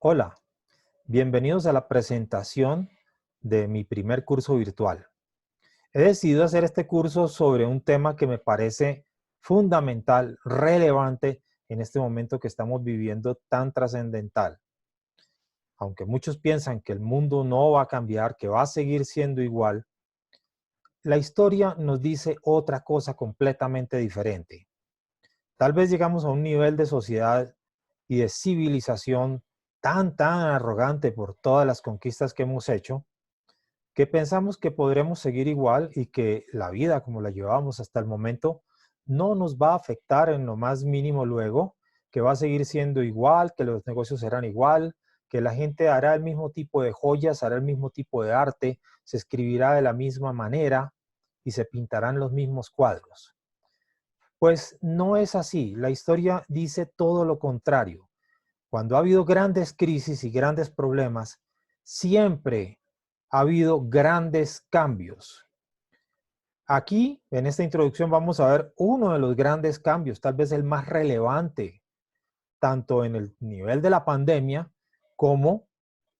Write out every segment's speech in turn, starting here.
Hola, bienvenidos a la presentación de mi primer curso virtual. He decidido hacer este curso sobre un tema que me parece fundamental, relevante en este momento que estamos viviendo tan trascendental. Aunque muchos piensan que el mundo no va a cambiar, que va a seguir siendo igual, la historia nos dice otra cosa completamente diferente. Tal vez llegamos a un nivel de sociedad y de civilización tan arrogante por todas las conquistas que hemos hecho, que pensamos que podremos seguir igual y que la vida como la llevamos hasta el momento no nos va a afectar en lo más mínimo luego, que va a seguir siendo igual, que los negocios serán igual, que la gente hará el mismo tipo de joyas, hará el mismo tipo de arte, se escribirá de la misma manera y se pintarán los mismos cuadros. Pues no es así, la historia dice todo lo contrario. Cuando ha habido grandes crisis y grandes problemas, siempre ha habido grandes cambios. Aquí, en esta introducción, vamos a ver uno de los grandes cambios, tal vez el más relevante, tanto en el nivel de la pandemia como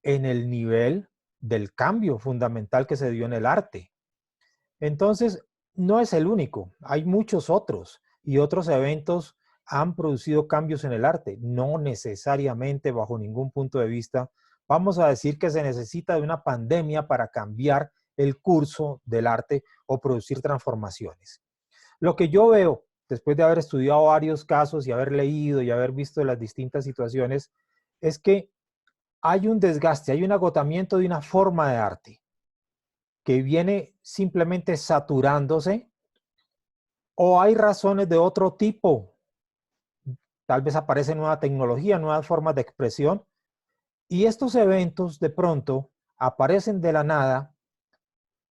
en el nivel del cambio fundamental que se dio en el arte. Entonces, no es el único, hay muchos otros y otros eventos han producido cambios en el arte, no necesariamente bajo ningún punto de vista. Vamos a decir que se necesita de una pandemia para cambiar el curso del arte o producir transformaciones. Lo que yo veo, después de haber estudiado varios casos y haber leído y haber visto las distintas situaciones, es que hay un desgaste, hay un agotamiento de una forma de arte que viene simplemente saturándose, o hay razones de otro tipo. Tal vez aparece nueva tecnología, nuevas formas de expresión, y estos eventos de pronto aparecen de la nada,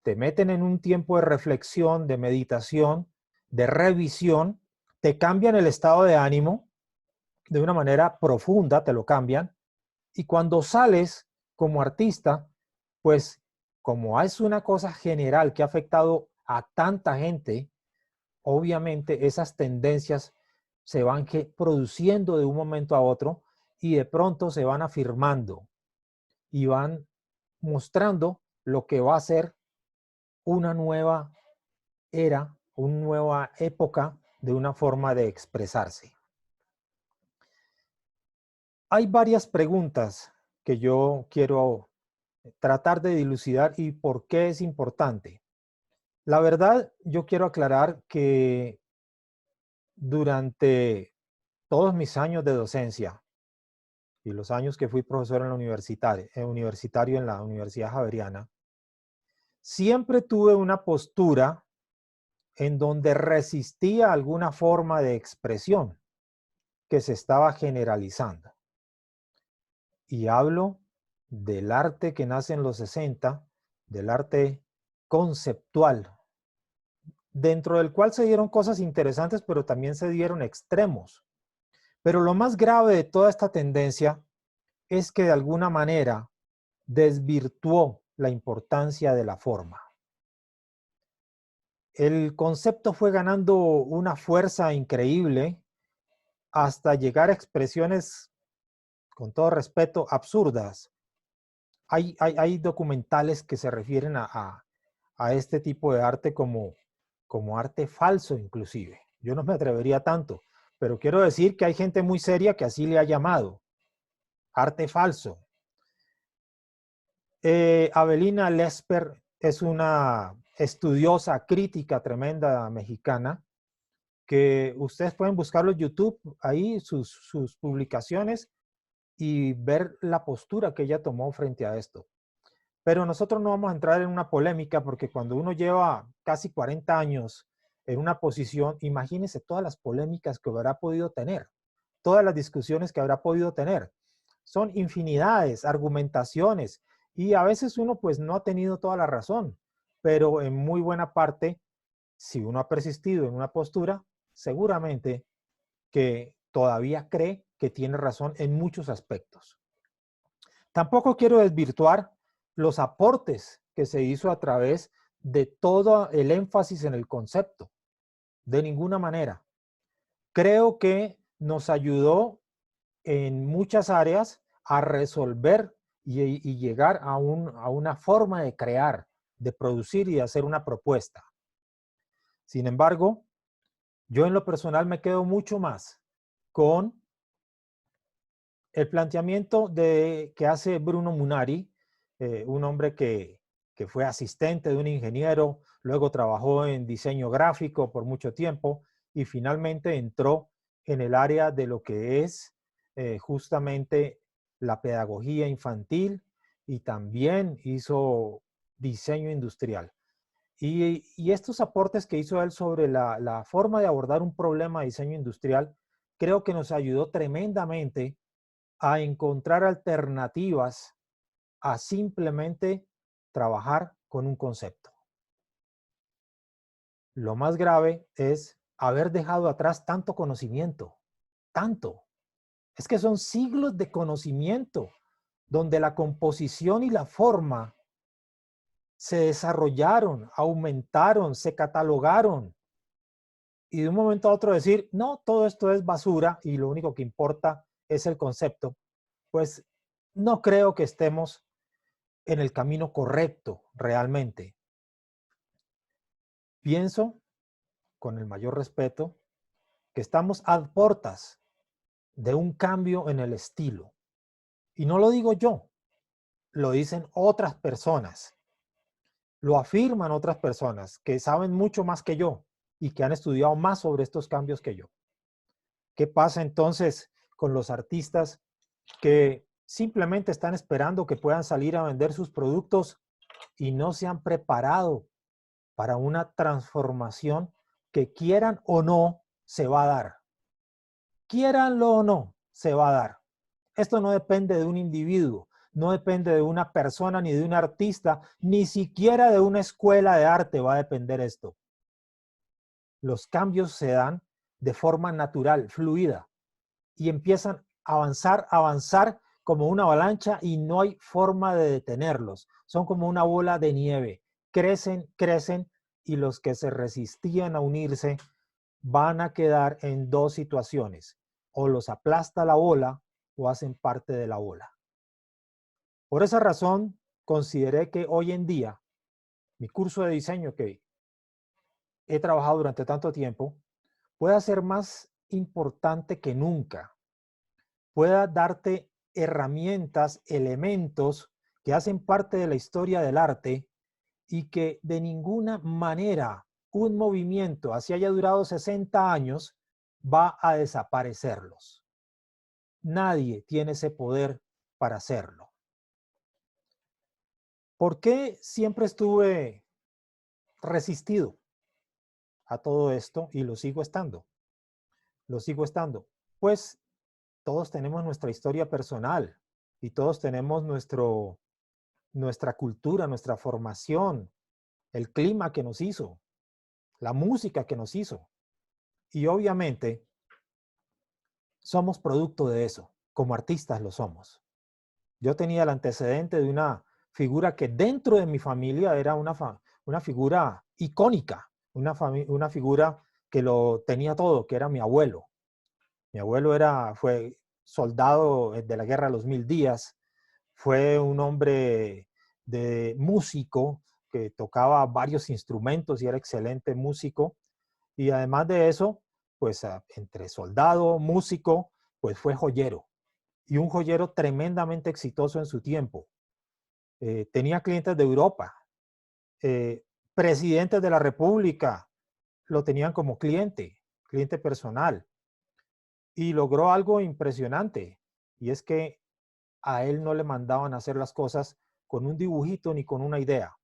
te meten en un tiempo de reflexión, de meditación, de revisión, te cambian el estado de ánimo de una manera profunda, te lo cambian, y cuando sales como artista, pues como es una cosa general que ha afectado a tanta gente, obviamente esas tendencias se van produciendo de un momento a otro y de pronto se van afirmando y van mostrando lo que va a ser una nueva era, una nueva época de una forma de expresarse. Hay varias preguntas que yo quiero tratar de dilucidar y por qué es importante. La verdad, yo quiero aclarar que durante todos mis años de docencia y los años que fui profesor en la universitario en la Universidad Javeriana, siempre tuve una postura en donde resistía alguna forma de expresión que se estaba generalizando. Y hablo del arte que nace en los 60, del arte conceptual, dentro del cual se dieron cosas interesantes, pero también se dieron extremos. Pero lo más grave de toda esta tendencia es que de alguna manera desvirtuó la importancia de la forma. El concepto fue ganando una fuerza increíble hasta llegar a expresiones, con todo respeto, absurdas. Hay documentales que se refieren a este tipo de arte como arte falso inclusive. Yo no me atrevería tanto, pero quiero decir que hay gente muy seria que así le ha llamado, arte falso. Avelina Lesper es una estudiosa, crítica tremenda mexicana, que ustedes pueden buscarlo en YouTube, ahí sus publicaciones y ver la postura que ella tomó frente a esto. Pero nosotros no vamos a entrar en una polémica porque cuando uno lleva casi 40 años en una posición, imagínense todas las polémicas que habrá podido tener, todas las discusiones que habrá podido tener. Son infinidades, argumentaciones, y a veces uno pues no ha tenido toda la razón, pero en muy buena parte, si uno ha persistido en una postura, seguramente que todavía cree que tiene razón en muchos aspectos. Tampoco quiero desvirtuar los aportes que se hizo a través de todo el énfasis en el concepto. De ninguna manera. Creo que nos ayudó en muchas áreas a resolver y llegar a una forma de crear, de producir y de hacer una propuesta. Sin embargo, yo en lo personal me quedo mucho más con el planteamiento que hace Bruno Munari, un hombre que fue asistente de un ingeniero, luego trabajó en diseño gráfico por mucho tiempo y finalmente entró en el área de lo que es justamente la pedagogía infantil y también hizo diseño industrial. Y estos aportes que hizo él sobre la forma de abordar un problema de diseño industrial, creo que nos ayudó tremendamente a encontrar alternativas a simplemente trabajar con un concepto. Lo más grave es haber dejado atrás tanto conocimiento, tanto. Es que son siglos de conocimiento donde la composición y la forma se desarrollaron, aumentaron, se catalogaron. Y de un momento a otro decir, no, todo esto es basura y lo único que importa es el concepto, pues no creo que estemos en el camino correcto realmente. Pienso, con el mayor respeto, que estamos a portas de un cambio en el estilo. Y no lo digo yo, lo dicen otras personas, lo afirman otras personas que saben mucho más que yo y que han estudiado más sobre estos cambios que yo. ¿Qué pasa entonces con los artistas que simplemente están esperando que puedan salir a vender sus productos y no se han preparado para una transformación que quieran o no se va a dar? Quieranlo o no, se va a dar. Esto no depende de un individuo, no depende de una persona ni de un artista, ni siquiera de una escuela de arte va a depender esto. Los cambios se dan de forma natural, fluida, y empiezan a avanzar como una avalancha y no hay forma de detenerlos. Son como una bola de nieve. Crecen, crecen y los que se resistían a unirse van a quedar en dos situaciones. O los aplasta la bola o hacen parte de la bola. Por esa razón, consideré que hoy en día mi curso de diseño que he trabajado durante tanto tiempo pueda ser más importante que nunca, pueda darte herramientas, elementos que hacen parte de la historia del arte y que de ninguna manera un movimiento, así haya durado 60 años, va a desaparecerlos. Nadie tiene ese poder para hacerlo. ¿Por qué siempre estuve resistido a todo esto y lo sigo estando? Lo sigo estando. Pues todos tenemos nuestra historia personal y todos tenemos nuestra cultura, nuestra formación, el clima que nos hizo, la música que nos hizo. Y obviamente somos producto de eso, como artistas lo somos. Yo tenía el antecedente de una figura que dentro de mi familia era una figura icónica, una figura que lo tenía todo, que era mi abuelo. Mi abuelo fue soldado de la Guerra de los Mil Días, fue un hombre de músico que tocaba varios instrumentos y era excelente músico. Y además de eso, pues entre soldado, músico, pues fue joyero. Y un joyero tremendamente exitoso en su tiempo. Tenía clientes de Europa, presidentes de la República lo tenían como cliente personal. Y logró algo impresionante, y es que a él no le mandaban a hacer las cosas con un dibujito ni con una idea.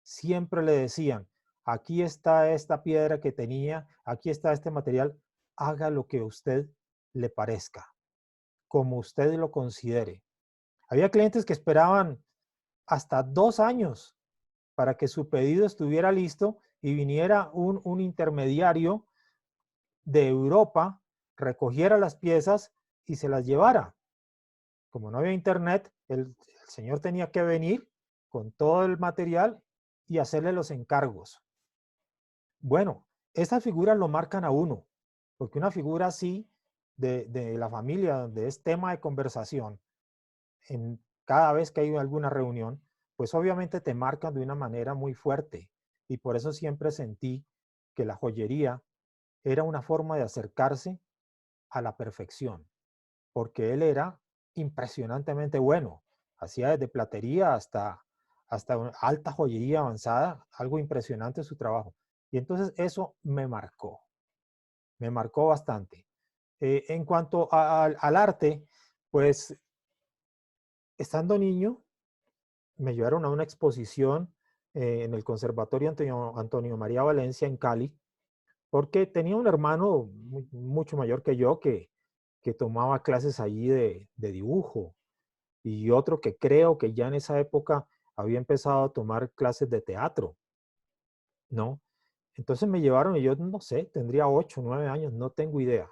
Siempre le decían, aquí está esta piedra que tenía, aquí está este material, haga lo que a usted le parezca, como usted lo considere. Había clientes que esperaban hasta 2 años para que su pedido estuviera listo y viniera un intermediario de Europa, recogiera las piezas y se las llevara. Como no había internet, el señor tenía que venir con todo el material y hacerle los encargos. Bueno, estas figuras lo marcan a uno, porque una figura así de la familia, donde es tema de conversación, cada vez que hay alguna reunión, pues obviamente te marcan de una manera muy fuerte. Y por eso siempre sentí que la joyería era una forma de acercarse a la perfección, porque él era impresionantemente bueno. Hacía desde platería hasta alta joyería avanzada, algo impresionante su trabajo. Y entonces eso me marcó bastante. En cuanto al arte, pues estando niño, me llevaron a una exposición en el Conservatorio Antonio María Valencia en Cali, porque tenía un hermano mucho mayor que yo que tomaba clases allí de dibujo y otro que creo que ya en esa época había empezado a tomar clases de teatro, ¿no? Entonces me llevaron y yo no sé, tendría 8, 9 años, no tengo idea.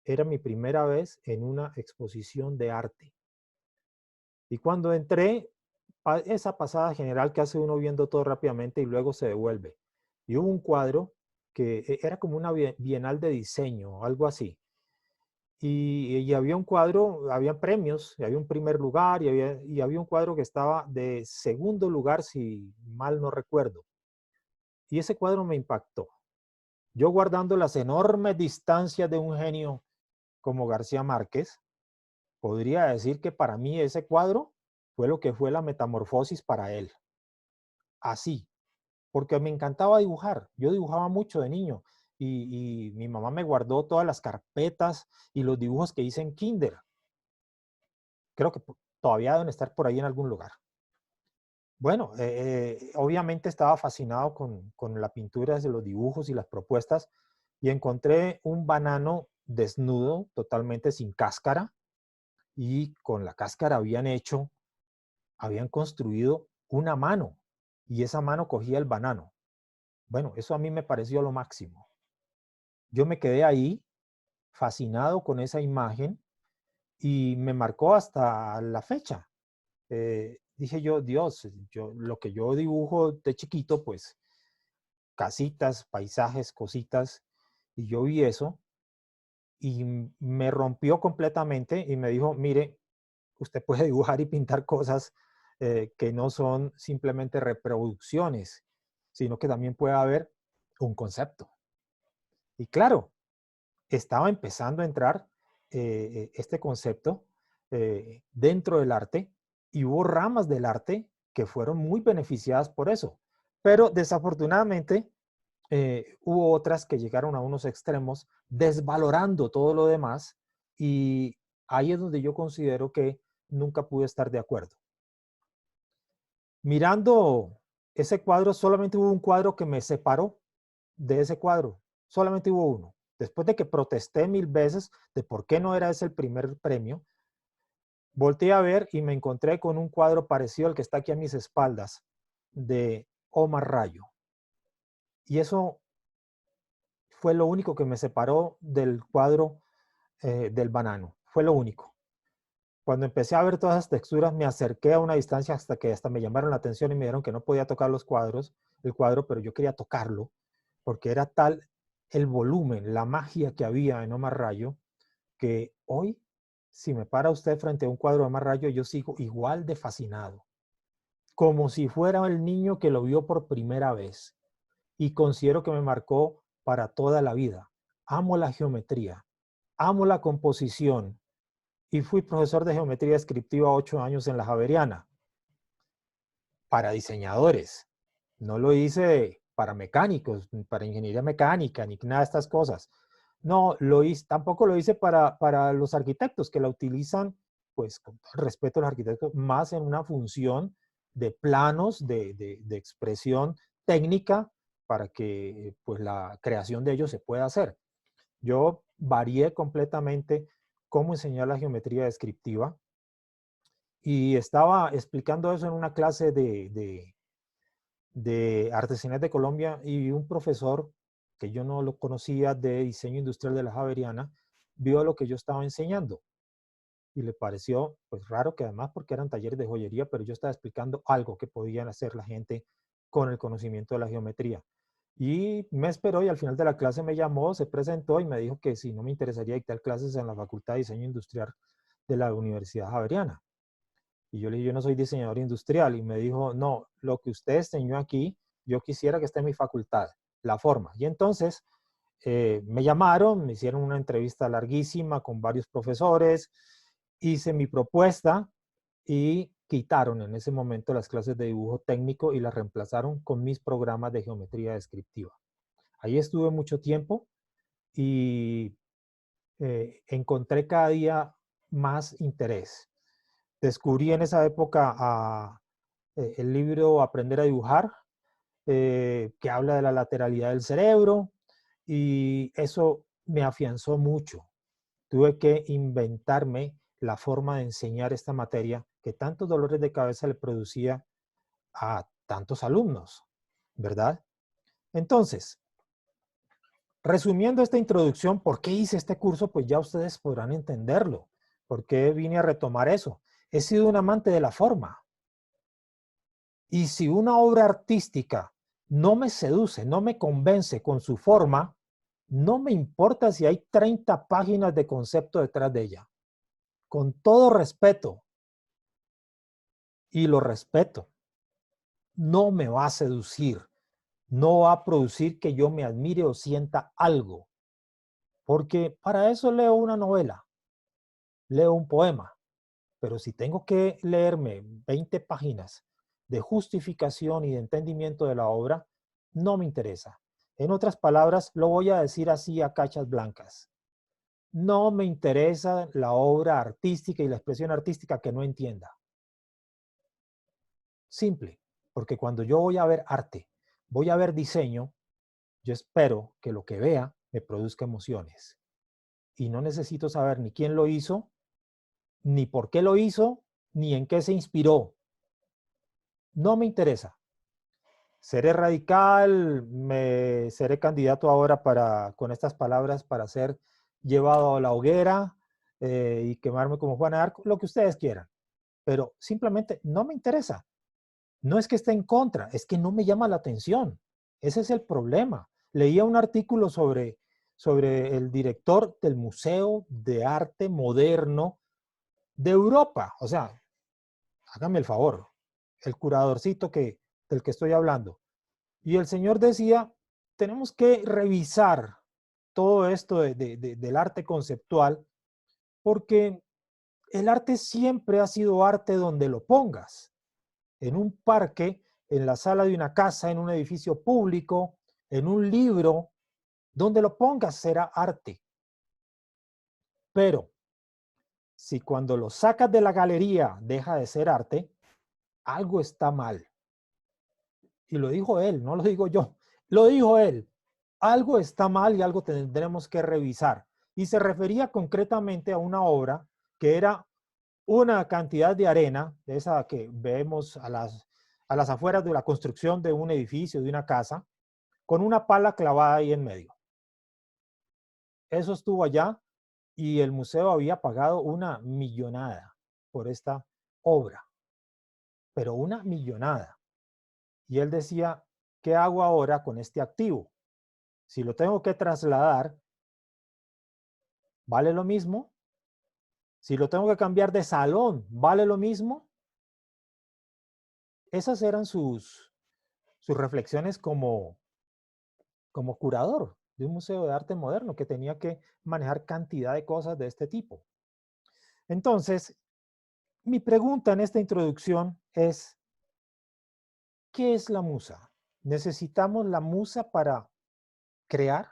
Era mi primera vez en una exposición de arte. Y cuando entré, esa pasada general que hace uno viendo todo rápidamente y luego se devuelve. Y hubo un cuadro que era como una bienal de diseño, algo así. Y había un cuadro, había premios, y había un primer lugar y había un cuadro que estaba de segundo lugar, si mal no recuerdo. Y ese cuadro me impactó. Yo guardando las enormes distancias de un genio como García Márquez, podría decir que para mí ese cuadro fue lo que fue la metamorfosis para él. Así, porque me encantaba dibujar. Yo dibujaba mucho de niño y mi mamá me guardó todas las carpetas y los dibujos que hice en kinder. Creo que todavía deben estar por ahí en algún lugar. Bueno, obviamente estaba fascinado con la pintura, de los dibujos y las propuestas y encontré un banano desnudo, totalmente sin cáscara y con la cáscara habían construido una mano y esa mano cogía el banano. Bueno, eso a mí me pareció lo máximo. Yo me quedé ahí fascinado con esa imagen y me marcó hasta la fecha. Dije yo, Dios, lo que yo dibujo de chiquito, pues casitas, paisajes, cositas, y yo vi eso y me rompió completamente y me dijo, mire, usted puede dibujar y pintar cosas que no son simplemente reproducciones, sino que también puede haber un concepto. Y claro, estaba empezando a entrar este concepto dentro del arte y hubo ramas del arte que fueron muy beneficiadas por eso. Pero desafortunadamente hubo otras que llegaron a unos extremos desvalorando todo lo demás y ahí es donde yo considero que nunca pude estar de acuerdo. Mirando ese cuadro, solamente hubo un cuadro que me separó de ese cuadro, solamente hubo uno. Después de que protesté 1000 veces de por qué no era ese el primer premio, volteé a ver y me encontré con un cuadro parecido al que está aquí a mis espaldas, de Omar Rayo. Y eso fue lo único que me separó del cuadro del banano. Fue lo único. Cuando empecé a ver todas esas texturas, me acerqué a una distancia hasta que hasta me llamaron la atención y me dijeron que no podía tocar el cuadro, pero yo quería tocarlo, porque era tal el volumen, la magia que había en Omar Rayo, que hoy, si me para usted frente a un cuadro de Omar Rayo, yo sigo igual de fascinado, como si fuera el niño que lo vio por primera vez. Y considero que me marcó para toda la vida. Amo la geometría, amo la composición, y fui profesor de geometría descriptiva 8 años en la Javeriana, para diseñadores. No lo hice para mecánicos, para ingeniería mecánica, ni nada de estas cosas. No, tampoco lo hice para los arquitectos que la utilizan, pues con todo el respeto a los arquitectos, más en una función de planos, de expresión técnica para que pues la creación de ellos se pueda hacer. Yo varié completamente cómo enseñar la geometría descriptiva y estaba explicando eso en una clase de Artesanías de Colombia y un profesor que yo no lo conocía de diseño industrial de la Javeriana vio lo que yo estaba enseñando y le pareció pues raro, que además porque eran talleres de joyería, pero yo estaba explicando algo que podían hacer la gente con el conocimiento de la geometría. Y me esperó y al final de la clase me llamó, se presentó y me dijo que si no me interesaría dictar clases en la Facultad de Diseño Industrial de la Universidad Javeriana. Y yo le dije, yo no soy diseñador industrial. Y me dijo, no, lo que usted enseñó aquí, yo quisiera que esté en mi facultad, la forma. Y entonces me llamaron, me hicieron una entrevista larguísima con varios profesores, hice mi propuesta y quitaron en ese momento las clases de dibujo técnico y las reemplazaron con mis programas de geometría descriptiva. Ahí estuve mucho tiempo y encontré cada día más interés. Descubrí en esa época el libro Aprender a dibujar, que habla de la lateralidad del cerebro, y eso me afianzó mucho. Tuve que inventarme la forma de enseñar esta materia que tantos dolores de cabeza le producía a tantos alumnos, ¿verdad? Entonces, resumiendo esta introducción, ¿por qué hice este curso? Pues ya ustedes podrán entenderlo. ¿Por qué vine a retomar eso? He sido un amante de la forma. Y si una obra artística no me seduce, no me convence con su forma, no me importa si hay 30 páginas de concepto detrás de ella. Con todo respeto, y lo respeto, no me va a seducir, no va a producir que yo me admire o sienta algo. Porque para eso leo una novela, leo un poema. Pero si tengo que leerme 20 páginas de justificación y de entendimiento de la obra, no me interesa. En otras palabras, lo voy a decir así a cachas blancas. No me interesa la obra artística y la expresión artística que no entienda. Simple, porque cuando yo voy a ver arte, voy a ver diseño, yo espero que lo que vea me produzca emociones. Y no necesito saber ni quién lo hizo, ni por qué lo hizo, ni en qué se inspiró. No me interesa. Seré radical, me seré candidato ahora con estas palabras para ser llevado a la hoguera y quemarme como Juana de Arco, lo que ustedes quieran. Pero simplemente no me interesa. No es que esté en contra, es que no me llama la atención. Ese es el problema. Leía un artículo sobre el director del Museo de Arte Moderno de Europa. O sea, hágame el favor, el curadorcito del que estoy hablando. Y el señor decía, tenemos que revisar todo esto del arte conceptual, porque el arte siempre ha sido arte donde lo pongas, en un parque, en la sala de una casa, en un edificio público, en un libro, donde lo pongas será arte. Pero si cuando lo sacas de la galería deja de ser arte, algo está mal. Y lo dijo él, no lo digo yo, lo dijo él. Algo está mal y algo tendremos que revisar. Y se refería concretamente a una obra que era una cantidad de arena, de esa que vemos a las afueras de la construcción de un edificio, de una casa, con una pala clavada ahí en medio. Eso estuvo allá y el museo había pagado una millonada por esta obra, pero una millonada. Y él decía, ¿qué hago ahora con este activo? Si lo tengo que trasladar, ¿vale lo mismo? Si lo tengo que cambiar de salón, ¿vale lo mismo? Esas eran sus reflexiones como curador de un museo de arte moderno que tenía que manejar cantidad de cosas de este tipo. Entonces, mi pregunta en esta introducción es, ¿qué es la musa? ¿Necesitamos la musa para crear,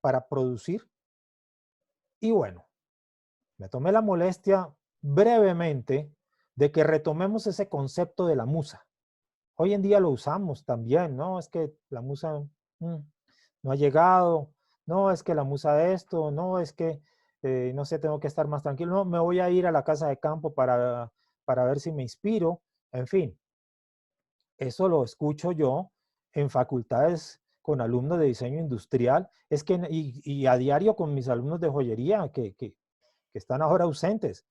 para producir? Y bueno, me tomé la molestia brevemente de que retomemos ese concepto de la musa. Hoy en día lo usamos también, ¿no? Es que la musa no ha llegado, no, es que la musa esto, no, es que, no sé, tengo que estar más tranquilo, no, me voy a ir a la casa de campo para ver si me inspiro, en fin. Eso lo escucho yo en facultades con alumnos de diseño industrial, es que, y a diario con mis alumnos de joyería que están ahora ausentes.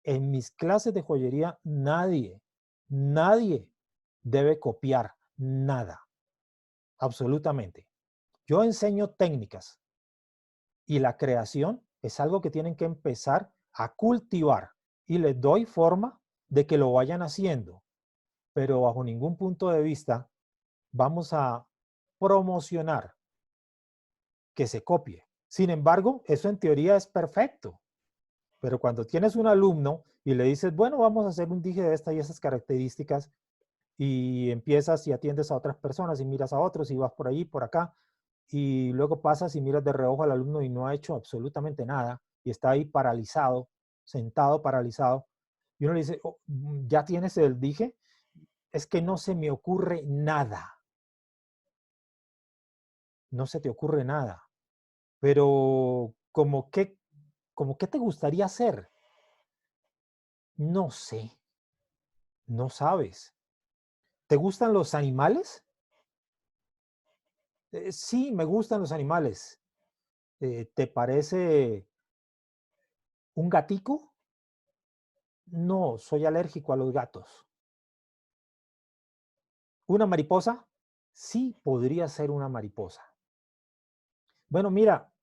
En mis clases de joyería nadie debe copiar nada, absolutamente. Yo enseño técnicas y la creación es algo que tienen que empezar a cultivar y les doy forma de que lo vayan haciendo, pero bajo ningún punto de vista vamos a promocionar que se copie. Sin embargo, eso en teoría es perfecto, pero cuando tienes un alumno y le dices, bueno, vamos a hacer un dije de estas y esas características, y empiezas y atiendes a otras personas y miras a otros y vas por ahí, por acá, y luego pasas y miras de reojo al alumno y no ha hecho absolutamente nada y está ahí paralizado, sentado paralizado, y uno le dice, "Oh, ¿ya tienes el dije?". Es que no se me ocurre nada. No se te ocurre nada. Pero, como qué te gustaría hacer? No sé, no sabes. ¿Te gustan los animales? Sí, me gustan los animales. ¿Te parece un gatico? No, soy alérgico a los gatos. ¿Una mariposa? Sí, podría ser una mariposa. Bueno, mira,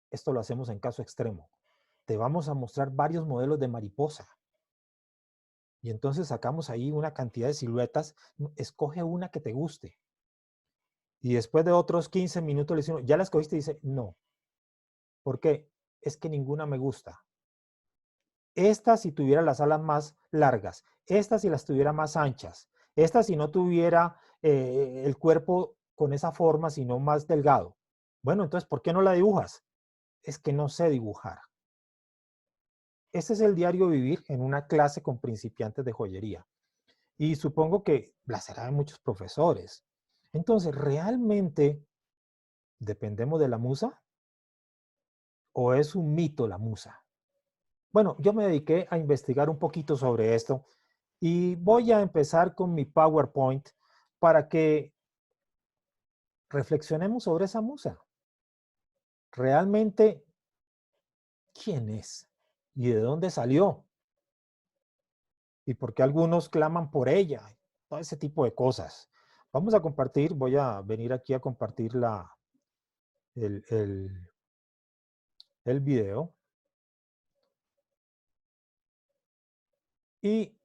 esto lo hacemos en caso extremo. Te vamos a mostrar varios modelos de mariposa. Y entonces sacamos ahí una cantidad de siluetas. Escoge una que te guste. Y después de otros 15 minutos le decimos, ¿ya la escogiste? Y dice, no. ¿Por qué? Es que ninguna me gusta. Esta si tuviera las alas más largas, esta si las tuviera más anchas, esta si no tuviera el cuerpo con esa forma, sino más delgado. Bueno, entonces, ¿por qué no la dibujas? Es que no sé dibujar. Este es el diario vivir en una clase con principiantes de joyería. Y supongo que la será de muchos profesores. Entonces, ¿realmente dependemos de la musa? ¿O es un mito la musa? Bueno, yo me dediqué a investigar un poquito sobre esto y voy a empezar con mi PowerPoint para que reflexionemos sobre esa musa. ¿Realmente quién es? ¿Y de dónde salió? ¿Y por qué algunos claman por ella? Todo ese tipo de cosas. Vamos a compartir, voy a venir aquí a compartir el, el, el video y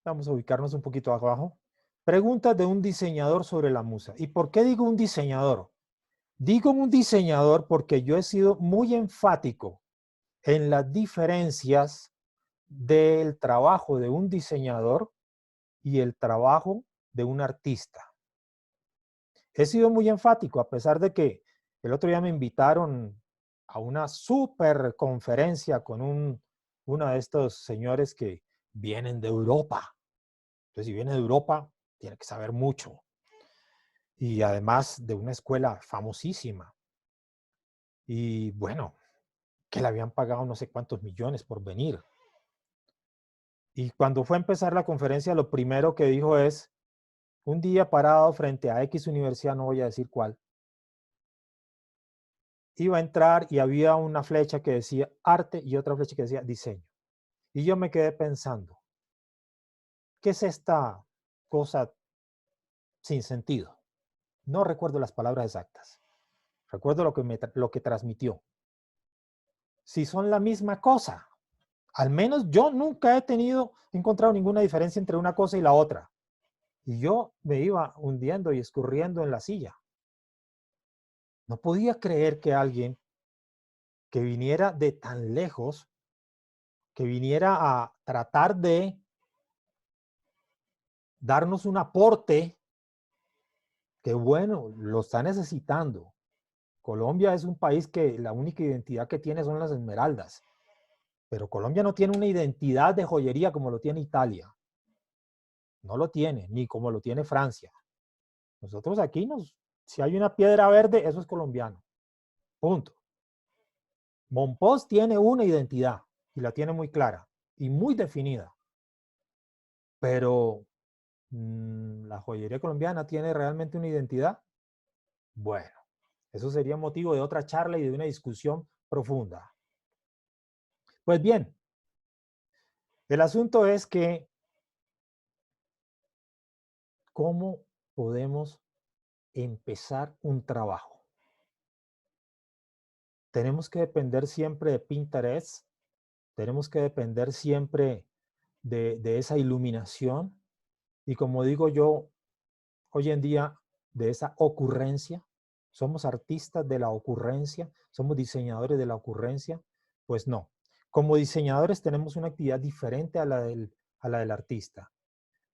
vamos a ubicarnos un poquito abajo. Preguntas de un diseñador sobre la musa. ¿Y por qué digo un diseñador? Digo un diseñador porque yo he sido muy enfático en las diferencias del trabajo de un diseñador y el trabajo de un artista. He sido muy enfático, a pesar de que el otro día me invitaron a una super conferencia con uno de estos señores que vienen de Europa. Entonces, si viene de Europa, tiene que saber mucho. Y además de una escuela famosísima. Y bueno, que le habían pagado no sé cuántos millones por venir. Y cuando fue a empezar la conferencia, lo primero que dijo es, un día parado frente a X universidad, no voy a decir cuál, iba a entrar y había una flecha que decía arte y otra flecha que decía diseño. Y yo me quedé pensando, ¿qué es esta cosa sin sentido? No recuerdo las palabras exactas. Recuerdo lo que transmitió. Si son la misma cosa, al menos yo nunca he encontrado ninguna diferencia entre una cosa y la otra. Y yo me iba hundiendo y escurriendo en la silla. No podía creer que alguien que viniera de tan lejos, que viniera a tratar de darnos un aporte, que bueno, lo está necesitando. Colombia es un país que la única identidad que tiene son las esmeraldas, pero Colombia no tiene una identidad de joyería como lo tiene Italia. No lo tiene, ni como lo tiene Francia. Nosotros aquí, si hay una piedra verde, eso es colombiano. Punto. Monpós tiene una identidad y la tiene muy clara y muy definida, pero ¿la joyería colombiana tiene realmente una identidad? Bueno, eso sería motivo de otra charla y de una discusión profunda. Pues bien, el asunto es que ¿cómo podemos empezar un trabajo? Tenemos que depender siempre de Pinterest, tenemos que depender siempre de esa iluminación y, como digo yo, hoy en día, de esa ocurrencia. ¿Somos artistas de la ocurrencia? ¿Somos diseñadores de la ocurrencia? Pues no. Como diseñadores tenemos una actividad diferente a la del artista,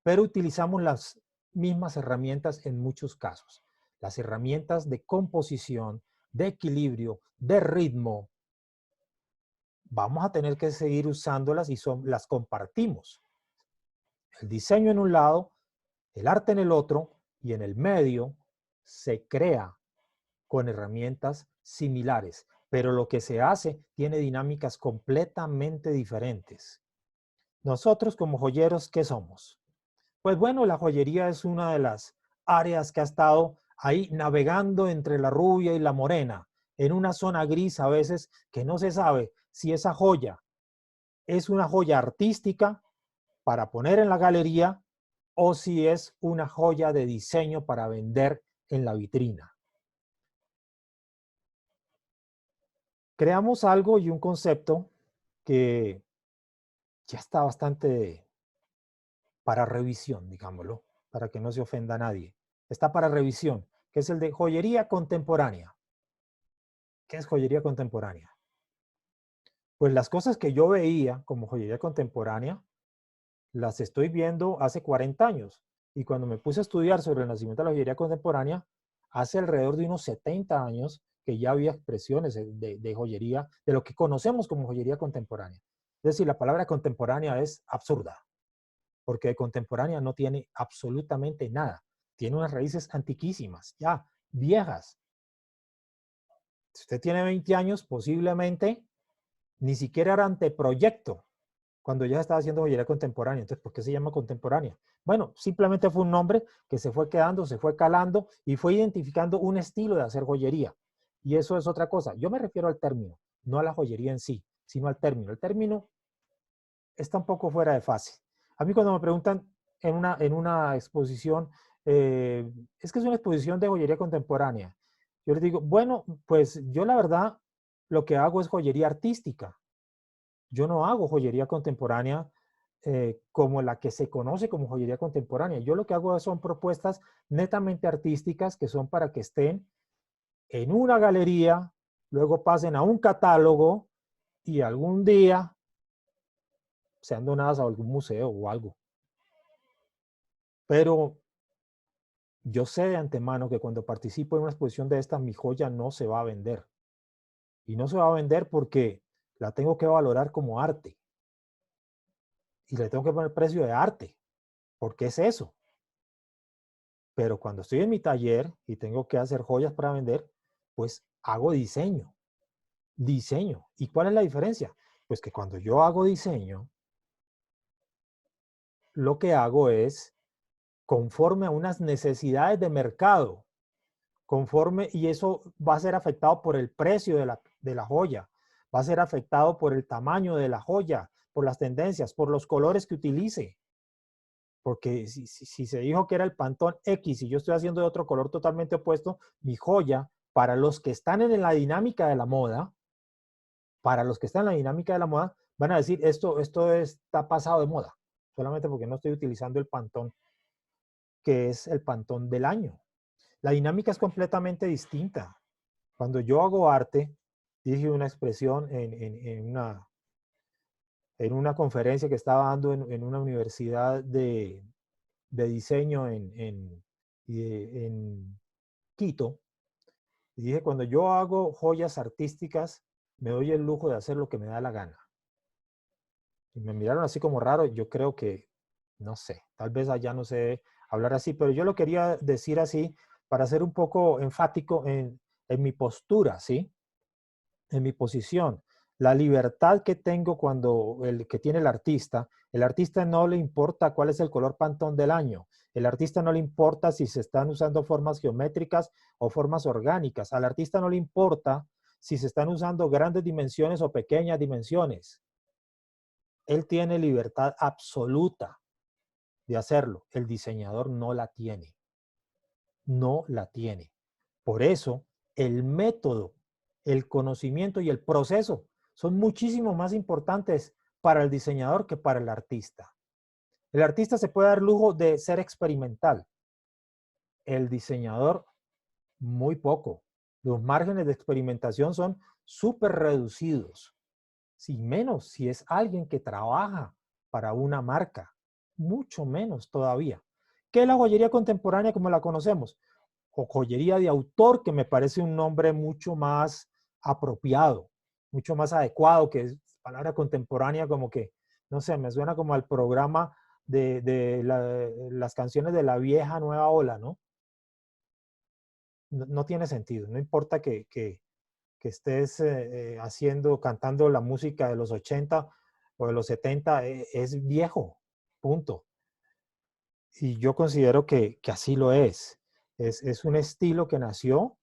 pero utilizamos las mismas herramientas en muchos casos. Las herramientas de composición, de equilibrio, de ritmo, vamos a tener que seguir usándolas y las compartimos. El diseño en un lado, el arte en el otro, y en el medio se crea con herramientas similares, pero lo que se hace tiene dinámicas completamente diferentes. Nosotros como joyeros, ¿qué somos? Pues bueno, la joyería es una de las áreas que ha estado ahí navegando entre la rubia y la morena, en una zona gris a veces que no se sabe si esa joya es una joya artística para poner en la galería o si es una joya de diseño para vender en la vitrina. Creamos algo y un concepto que ya está bastante para revisión, digámoslo, para que no se ofenda a nadie. Está para revisión, que es el de joyería contemporánea. ¿Qué es joyería contemporánea? Pues las cosas que yo veía como joyería contemporánea, las estoy viendo hace 40 años. Y cuando me puse a estudiar sobre el nacimiento de la joyería contemporánea, hace alrededor de unos 70 años que ya había expresiones de joyería, de lo que conocemos como joyería contemporánea. Es decir, la palabra contemporánea es absurda, porque de contemporánea no tiene absolutamente nada. Tiene unas raíces antiquísimas, ya viejas. Si usted tiene 20 años, posiblemente ni siquiera era anteproyecto cuando ya estaba haciendo joyería contemporánea. Entonces, ¿por qué se llama contemporánea? Bueno, simplemente fue un nombre que se fue quedando, se fue calando y fue identificando un estilo de hacer joyería. Y eso es otra cosa. Yo me refiero al término, no a la joyería en sí, sino al término. El término está un poco fuera de fase. A mí cuando me preguntan en una exposición, es que es una exposición de joyería contemporánea. Yo les digo, bueno, pues yo la verdad lo que hago es joyería artística. Yo no hago joyería contemporánea como la que se conoce como joyería contemporánea. Yo lo que hago son propuestas netamente artísticas que son para que estén en una galería, luego pasen a un catálogo y algún día sean donadas a algún museo o algo. Pero yo sé de antemano que cuando participo en una exposición de esta, mi joya no se va a vender. Y no se va a vender porque la tengo que valorar como arte. Y le tengo que poner precio de arte, porque es eso. Pero cuando estoy en mi taller y tengo que hacer joyas para vender, pues hago diseño. Diseño. ¿Y cuál es la diferencia? Pues que cuando yo hago diseño, lo que hago es conforme a unas necesidades de mercado, conforme, y eso va a ser afectado por el precio de la joya, va a ser afectado por el tamaño de la joya, por las tendencias, por los colores que utilice. Porque si se dijo que era el Pantón X y yo estoy haciendo de otro color totalmente opuesto, mi joya, para los que están en la dinámica de la moda, para los que están en la dinámica de la moda, van a decir, esto está pasado de moda, solamente porque no estoy utilizando el Pantón, que es el Pantón del año. La dinámica es completamente distinta. Cuando yo hago arte, dije una expresión en una conferencia que estaba dando en una universidad de diseño en Quito, y dije, cuando yo hago joyas artísticas, me doy el lujo de hacer lo que me da la gana. Y me miraron así como raro, yo creo que, no sé, tal vez allá no sé hablar así, pero yo lo quería decir así para ser un poco enfático en mi postura, ¿sí? En mi posición. La libertad que tengo cuando que tiene el artista no le importa cuál es el color Pantón del año, el artista no le importa si se están usando formas geométricas o formas orgánicas, al artista no le importa si se están usando grandes dimensiones o pequeñas dimensiones. Él tiene libertad absoluta de hacerlo, el diseñador no la tiene, no la tiene. Por eso, el método, el conocimiento y el proceso son muchísimo más importantes para el diseñador que para el artista. El artista se puede dar lujo de ser experimental. El diseñador, muy poco. Los márgenes de experimentación son súper reducidos. Sin menos si es alguien que trabaja para una marca. Mucho menos todavía. ¿Qué es la joyería contemporánea como la conocemos? O joyería de autor, que me parece un nombre mucho más apropiado, mucho más adecuado, que es palabra contemporánea, como que, no sé, me suena como al programa de las canciones de la vieja nueva ola, ¿no? No tiene sentido, no importa que estés haciendo, cantando la música de los 80 o de los 70, es viejo, punto. Y yo considero que así lo es. Es un estilo que nació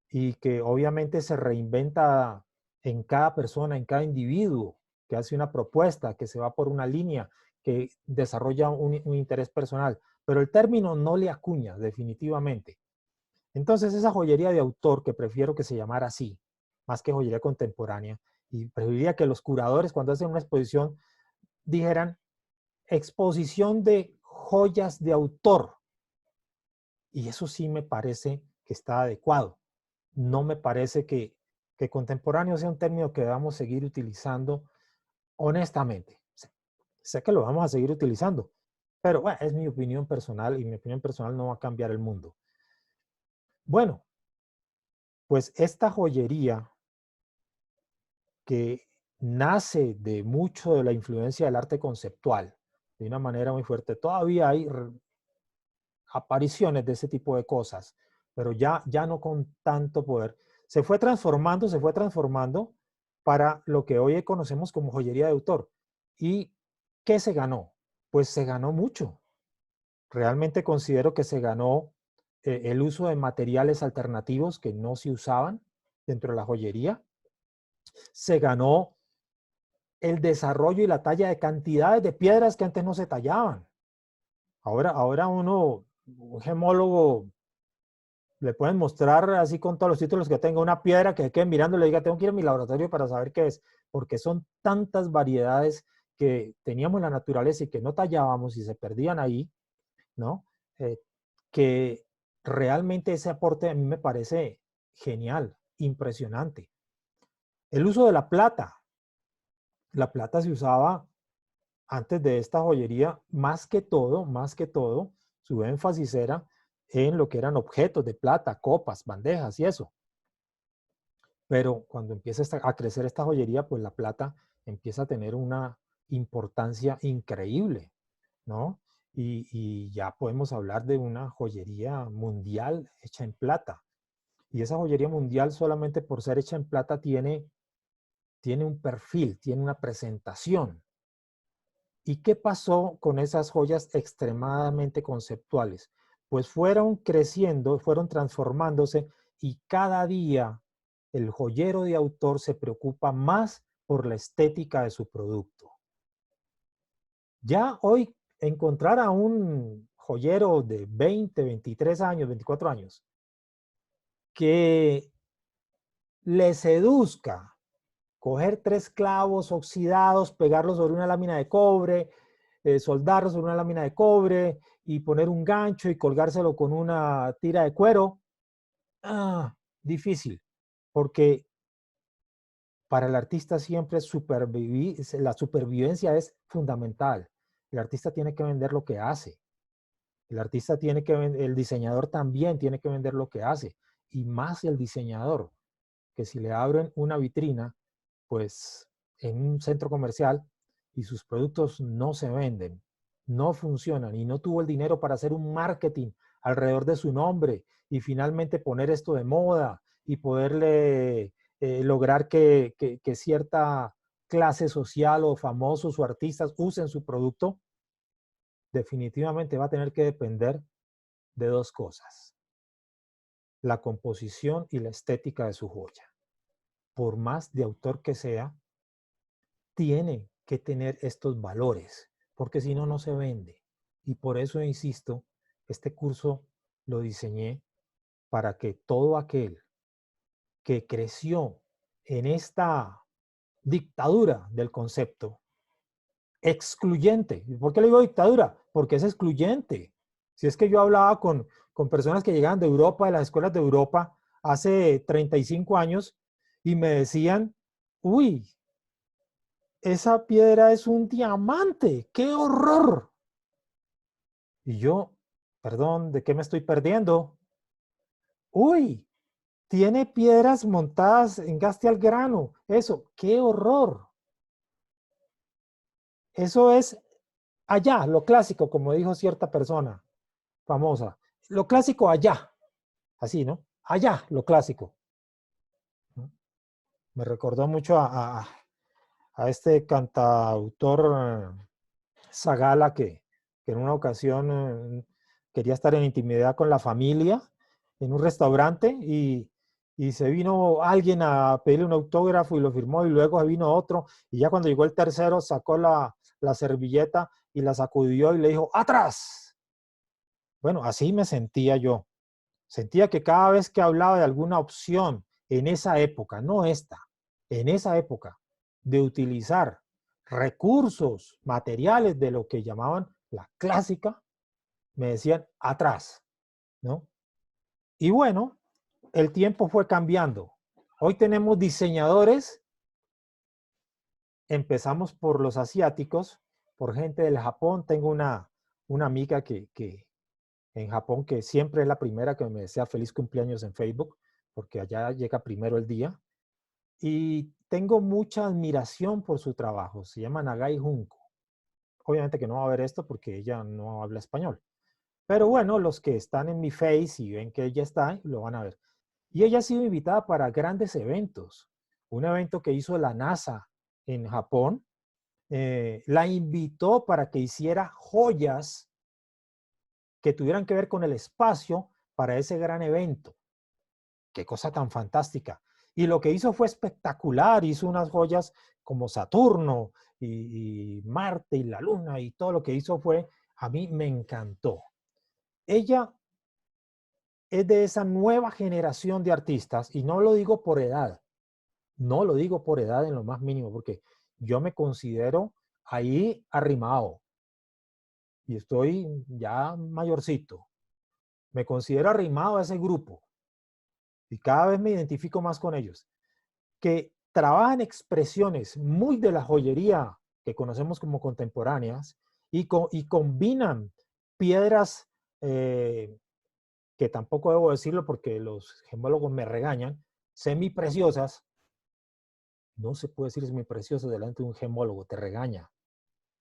y que obviamente se reinventa en cada persona, en cada individuo, que hace una propuesta, que se va por una línea, que desarrolla un interés personal. Pero el término no le acuña, definitivamente. Entonces, esa joyería de autor, que prefiero que se llamara así, más que joyería contemporánea, y preferiría que los curadores, cuando hacen una exposición, dijeran exposición de joyas de autor. Y eso sí me parece que está adecuado. No me parece que contemporáneo sea un término que debamos seguir utilizando honestamente. Sé que lo vamos a seguir utilizando, pero bueno, es mi opinión personal y mi opinión personal no va a cambiar el mundo. Bueno, pues esta joyería que nace de mucho de la influencia del arte conceptual, de una manera muy fuerte. Todavía hay apariciones de ese tipo de cosas, pero ya no con tanto poder. Se fue transformando para lo que hoy conocemos como joyería de autor. ¿Y qué se ganó? Pues se ganó mucho. Realmente considero que se ganó el uso de materiales alternativos que no se usaban dentro de la joyería. Se ganó el desarrollo y la talla de cantidades de piedras que antes no se tallaban. Ahora un gemólogo, le pueden mostrar así con todos los títulos que tenga una piedra que quede mirando y le diga, tengo que ir a mi laboratorio para saber qué es, porque son tantas variedades que teníamos en la naturaleza y que no tallábamos y se perdían ahí, ¿no? Eh, que realmente ese aporte a mí me parece genial, impresionante. El uso de la plata. La plata se usaba antes de esta joyería, más que todo, su énfasis era en lo que eran objetos de plata, copas, bandejas y eso. Pero cuando empieza a crecer esta joyería, pues la plata empieza a tener una importancia increíble, ¿no? Y ya podemos hablar de una joyería mundial hecha en plata. Y esa joyería mundial, solamente por ser hecha en plata, tiene un perfil, tiene una presentación. ¿Y qué pasó con esas joyas extremadamente conceptuales? Pues fueron creciendo, fueron transformándose y cada día el joyero de autor se preocupa más por la estética de su producto. Ya hoy encontrar a un joyero de 20, 23 años, 24 años, que le seduzca coger 3 clavos oxidados, pegarlos sobre una lámina de cobre, soldarlos sobre una lámina de cobre y poner un gancho y colgárselo con una tira de cuero. Difícil, porque para el artista siempre la supervivencia es fundamental. El artista tiene que vender lo que hace. El diseñador también tiene que vender lo que hace. Y más el diseñador, que si le abren una vitrina, pues en un centro comercial y sus productos no se venden, no funcionan y no tuvo el dinero para hacer un marketing alrededor de su nombre y finalmente poner esto de moda y poderle lograr que cierta clase social o famosos o artistas usen su producto, definitivamente va a tener que depender de 2 cosas: la composición y la estética de su joya. Por más de autor que sea, tiene que tener estos valores, porque si no, no se vende. Y por eso insisto, este curso lo diseñé para que todo aquel que creció en esta dictadura del concepto excluyente. ¿Por qué le digo dictadura? Porque es excluyente. Si es que yo hablaba con personas que llegaban de Europa, de las escuelas de Europa, hace 35 años, y me decían, uy, esa piedra es un diamante, ¡qué horror! Y yo, perdón, ¿de qué me estoy perdiendo? Uy, tiene piedras montadas en gaste al grano, eso, ¡qué horror! Eso es allá, lo clásico, como dijo cierta persona famosa. Lo clásico allá, así, ¿no? Allá, lo clásico. Me recordó mucho a este cantautor Zagala que en una ocasión quería estar en intimidad con la familia en un restaurante y se vino alguien a pedirle un autógrafo y lo firmó y luego se vino otro y ya cuando llegó el tercero sacó la servilleta y la sacudió y le dijo ¡atrás! Bueno, así me sentía yo. Sentía que cada vez que hablaba de alguna opción en esa época, no esta, en esa época, de utilizar recursos materiales de lo que llamaban la clásica, me decían atrás, ¿no? Y bueno, el tiempo fue cambiando. Hoy tenemos diseñadores, empezamos por los asiáticos, por gente del Japón. Tengo una amiga que en Japón, que siempre es la primera que me desea feliz cumpleaños en Facebook, porque allá llega primero el día. Y tengo mucha admiración por su trabajo. Se llama Nagai Junko. Obviamente que no va a ver esto porque ella no habla español. Pero bueno, los que están en mi Face y ven que ella está, lo van a ver. Y ella ha sido invitada para grandes eventos. Un evento que hizo la NASA en Japón, la invitó para que hiciera joyas que tuvieran que ver con el espacio para ese gran evento. Qué cosa tan fantástica. Y lo que hizo fue espectacular. Hizo unas joyas como Saturno y Marte y la Luna y todo lo que hizo fue, a mí me encantó. Ella es de esa nueva generación de artistas y no lo digo por edad, no lo digo por edad en lo más mínimo, porque yo me considero ahí arrimado y estoy ya mayorcito. Me considero arrimado a ese grupo y cada vez me identifico más con ellos, que trabajan expresiones muy de la joyería que conocemos como contemporáneas y combinan piedras que tampoco debo decirlo porque los gemólogos me regañan, semipreciosas. No se puede decir semiprecioso delante de un gemólogo, te regaña.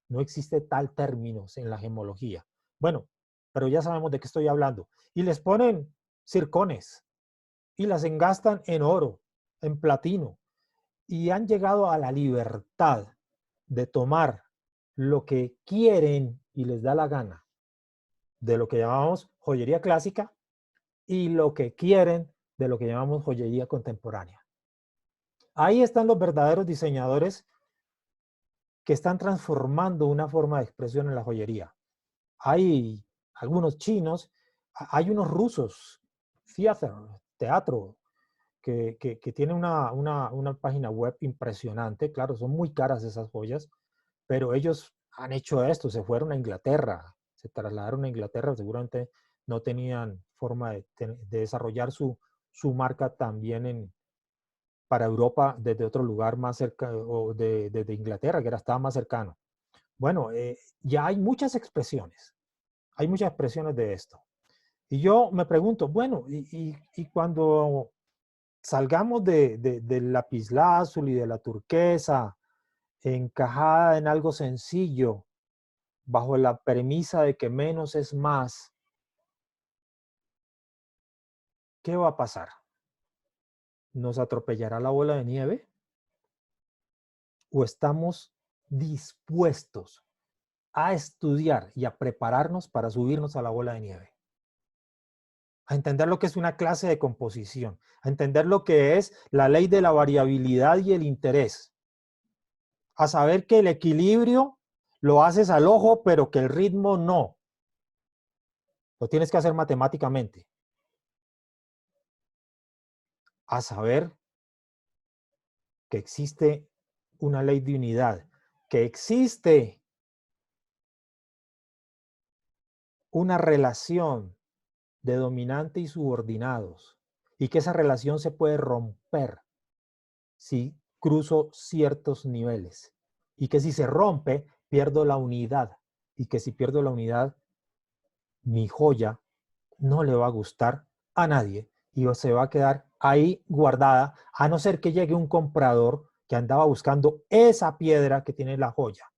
No existe tal término en la gemología. Bueno, pero ya sabemos de qué estoy hablando. Y les ponen circones y las engastan en oro, en platino. Y han llegado a la libertad de tomar lo que quieren y les da la gana de lo que llamamos joyería clásica y lo que quieren de lo que llamamos joyería contemporánea. Ahí están los verdaderos diseñadores que están transformando una forma de expresión en la joyería. Hay algunos chinos, hay unos rusos, theater, teatro, que tiene una página web impresionante. Claro, son muy caras esas joyas, pero ellos han hecho esto, se fueron a Inglaterra, se trasladaron a Inglaterra, seguramente no tenían forma de desarrollar su marca también para Europa desde otro lugar más cerca, o desde Inglaterra, que estaba más cercano. Bueno, ya hay muchas expresiones de esto. Y yo me pregunto, bueno, y cuando salgamos del lapislázuli, de la turquesa, encajada en algo sencillo, bajo la premisa de que menos es más, ¿qué va a pasar? ¿Nos atropellará la bola de nieve? ¿O estamos dispuestos a estudiar y a prepararnos para subirnos a la bola de nieve? A entender lo que es una clase de composición, a entender lo que es la ley de la variabilidad y el interés, a saber que el equilibrio lo haces al ojo, pero que el ritmo no. Lo tienes que hacer matemáticamente. A saber que existe una ley de unidad, que existe una relación de dominante y subordinados y que esa relación se puede romper si cruzo ciertos niveles y que si se rompe pierdo la unidad y que si pierdo la unidad mi joya no le va a gustar a nadie y se va a quedar ahí guardada a no ser que llegue un comprador que andaba buscando esa piedra que tiene la joya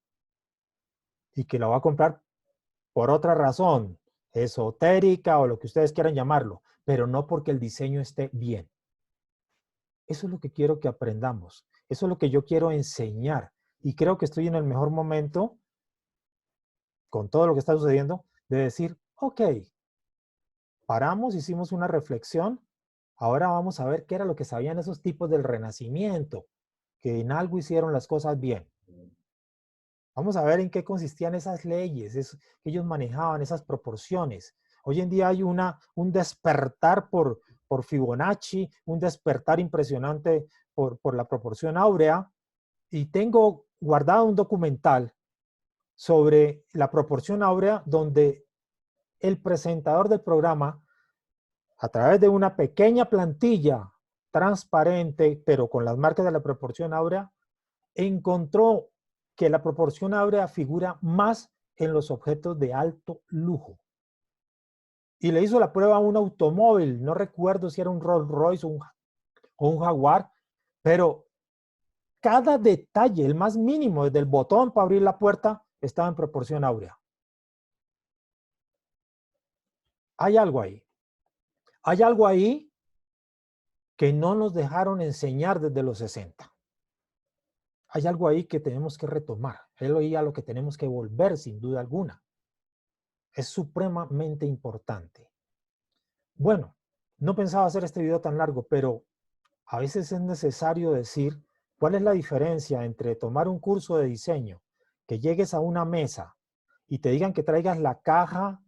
y que la va a comprar por otra razón, esotérica o lo que ustedes quieran llamarlo, pero no porque el diseño esté bien. Eso es lo que quiero que aprendamos. Eso es lo que yo quiero enseñar. Y creo que estoy en el mejor momento, con todo lo que está sucediendo, de decir, ok, paramos, hicimos una reflexión, ahora vamos a ver qué era lo que sabían esos tipos del Renacimiento, que en algo hicieron las cosas bien. Vamos a ver en qué consistían esas leyes que ellos manejaban, esas proporciones. Hoy en día hay un despertar por Fibonacci, un despertar impresionante por la proporción áurea, y tengo guardado un documental sobre la proporción áurea donde el presentador del programa, a través de una pequeña plantilla transparente, pero con las marcas de la proporción áurea, encontró que la proporción áurea figura más en los objetos de alto lujo. Y le hizo la prueba a un automóvil, no recuerdo si era un Rolls Royce o un Jaguar, pero cada detalle, el más mínimo, desde el botón para abrir la puerta, estaba en proporción áurea. Hay algo ahí. Hay algo ahí que no nos dejaron enseñar desde los 60. Hay algo ahí que tenemos que retomar. Es ahí a lo que tenemos que volver, sin duda alguna. Es supremamente importante. Bueno, no pensaba hacer este video tan largo, pero a veces es necesario decir cuál es la diferencia entre tomar un curso de diseño, que llegues a una mesa y te digan que traigas la caja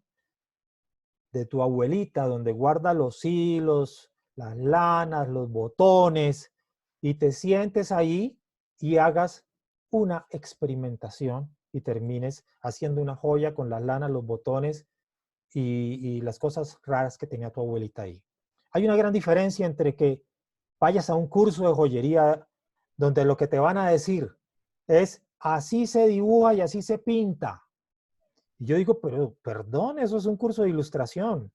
de tu abuelita donde guarda los hilos, las lanas, los botones, y te sientes ahí y hagas una experimentación y termines haciendo una joya con las lanas, los botones y las cosas raras que tenía tu abuelita ahí. Hay una gran diferencia entre que vayas a un curso de joyería donde lo que te van a decir es así se dibuja y así se pinta. Y yo digo, pero perdón, eso es un curso de ilustración.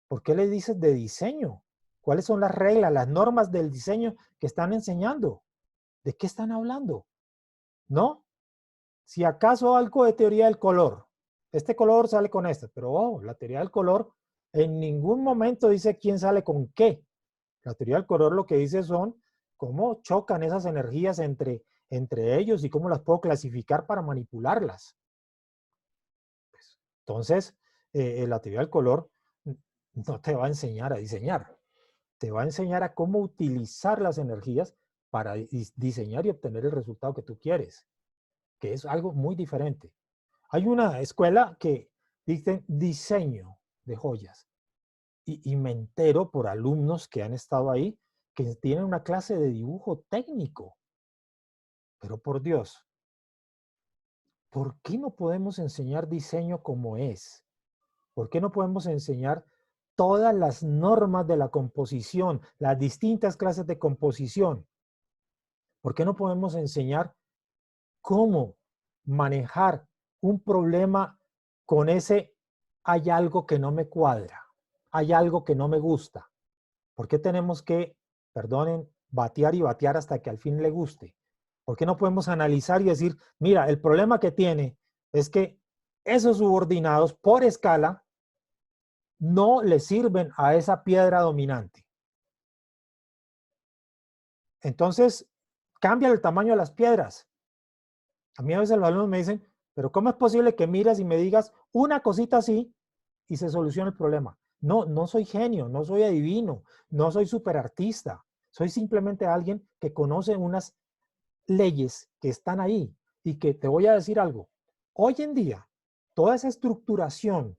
¿Por qué le dices de diseño? ¿Cuáles son las reglas, las normas del diseño que están enseñando? ¿De qué están hablando? ¿No? Si acaso algo de teoría del color. Este color sale con este, pero la teoría del color en ningún momento dice quién sale con qué. La teoría del color lo que dice son cómo chocan esas energías entre ellos y cómo las puedo clasificar para manipularlas. Pues, entonces, la teoría del color no te va a enseñar a diseñar. Te va a enseñar a cómo utilizar las energías para diseñar y obtener el resultado que tú quieres, que es algo muy diferente. Hay una escuela que dice diseño de joyas y me entero por alumnos que han estado ahí que tienen una clase de dibujo técnico. Pero por Dios, ¿por qué no podemos enseñar diseño como es? ¿Por qué no podemos enseñar todas las normas de la composición, las distintas clases de composición? ¿Por qué no podemos enseñar cómo manejar un problema con ese hay algo que no me cuadra, hay algo que no me gusta? ¿Por qué tenemos que, perdonen, batear y batear hasta que al fin le guste? ¿Por qué no podemos analizar y decir, mira, el problema que tiene es que esos subordinados por escala no le sirven a esa piedra dominante? Entonces, cambia el tamaño de las piedras. A mí a veces los alumnos me dicen, pero ¿cómo es posible que miras y me digas una cosita así y se soluciona el problema? No, no soy genio, no soy adivino, no soy superartista. Soy simplemente alguien que conoce unas leyes que están ahí y que te voy a decir algo. Hoy en día, toda esa estructuración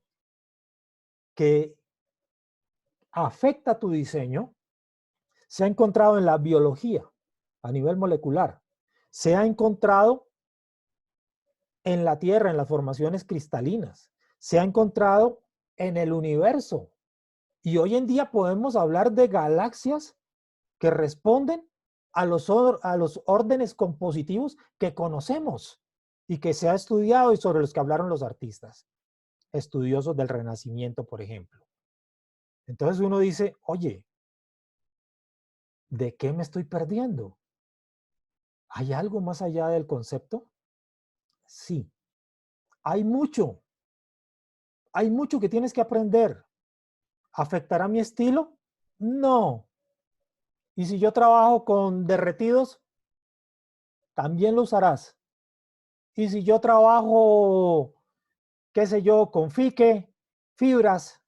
que afecta tu diseño se ha encontrado en la biología a nivel molecular. Se ha encontrado en la Tierra, en las formaciones cristalinas. se ha encontrado en el universo. Y hoy en día podemos hablar de galaxias que responden a los órdenes compositivos que conocemos y que se ha estudiado y sobre los que hablaron los artistas, estudiosos del Renacimiento, por ejemplo. Entonces uno dice, oye, ¿de qué me estoy perdiendo? ¿Hay algo más allá del concepto? Sí, hay mucho. Hay mucho que tienes que aprender. ¿Afectará mi estilo? No. Y si yo trabajo con derretidos, también lo usarás. Y si yo trabajo, qué sé yo, con fique, fibras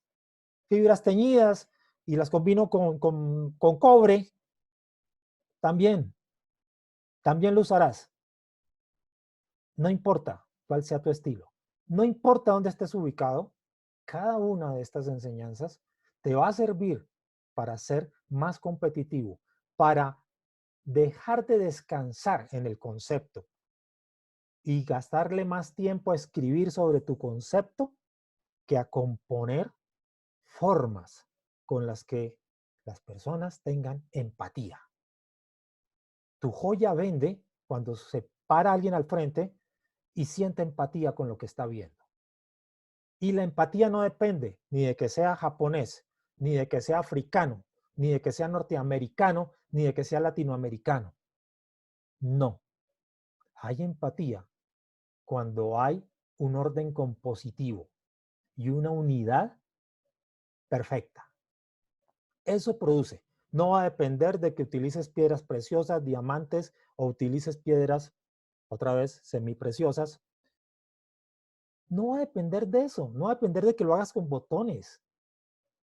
teñidas, y las combino con cobre, también lo usarás. No importa cuál sea tu estilo. No importa dónde estés ubicado, cada una de estas enseñanzas te va a servir para ser más competitivo, para dejar de descansar en el concepto y gastarle más tiempo a escribir sobre tu concepto que a componer formas con las que las personas tengan empatía. Tu joya vende cuando se para alguien al frente y siente empatía con lo que está viendo. Y la empatía no depende ni de que sea japonés, ni de que sea africano, ni de que sea norteamericano, ni de que sea latinoamericano. No. Hay empatía cuando hay un orden compositivo y una unidad perfecta. Eso produce. No va a depender de que utilices piedras preciosas, diamantes, o utilices piedras, otra vez, semipreciosas. No va a depender de eso. No va a depender de que lo hagas con botones.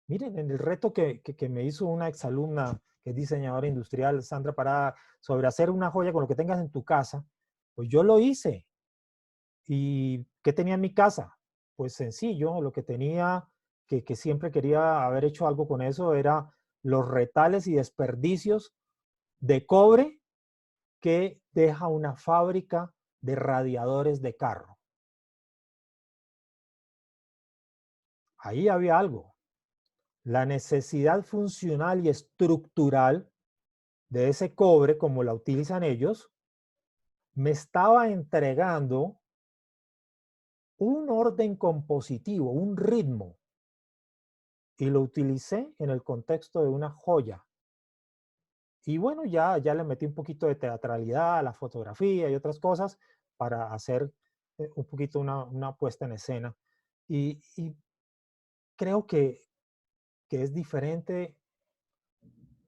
Miren, en el reto que me hizo una exalumna que es diseñadora industrial, Sandra Parada, sobre hacer una joya con lo que tengas en tu casa, pues yo lo hice. ¿Y qué tenía en mi casa? Pues sencillo, lo que tenía, que siempre quería haber hecho algo con eso, era los retales y desperdicios de cobre que deja una fábrica de radiadores de carro. Ahí había algo. La necesidad funcional y estructural de ese cobre, como la utilizan ellos, me estaba entregando un orden compositivo, un ritmo, y lo utilicé en el contexto de una joya. Y bueno, ya le metí un poquito de teatralidad a la fotografía y otras cosas para hacer un poquito una puesta en escena. Y creo que es diferente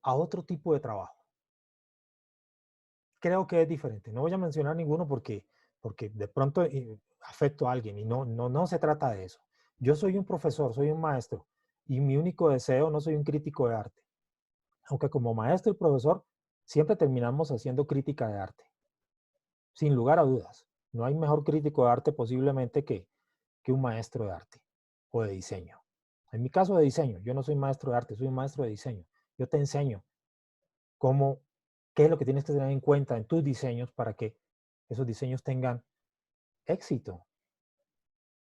a otro tipo de trabajo. Creo que es diferente. No voy a mencionar ninguno porque de pronto afecto a alguien y no se trata de eso. Yo soy un profesor, soy un maestro y mi único deseo, no soy un crítico de arte. Aunque como maestro y profesor siempre terminamos haciendo crítica de arte. Sin lugar a dudas. No hay mejor crítico de arte posiblemente que un maestro de arte o de diseño. En mi caso de diseño, yo no soy maestro de arte, soy un maestro de diseño. Yo te enseño qué es lo que tienes que tener en cuenta en tus diseños para que esos diseños tengan éxito.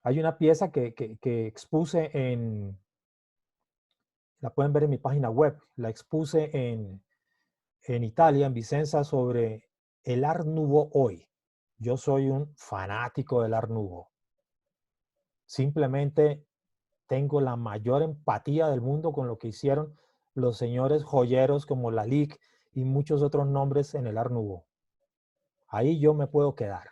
Hay una pieza que expuse la pueden ver en mi página web, la expuse en Italia, en Vicenza, sobre el Art Nouveau hoy. Yo soy un fanático del Art Nouveau. Simplemente tengo la mayor empatía del mundo con lo que hicieron los señores joyeros como Lalique y muchos otros nombres en el Art Nouveau. Ahí yo me puedo quedar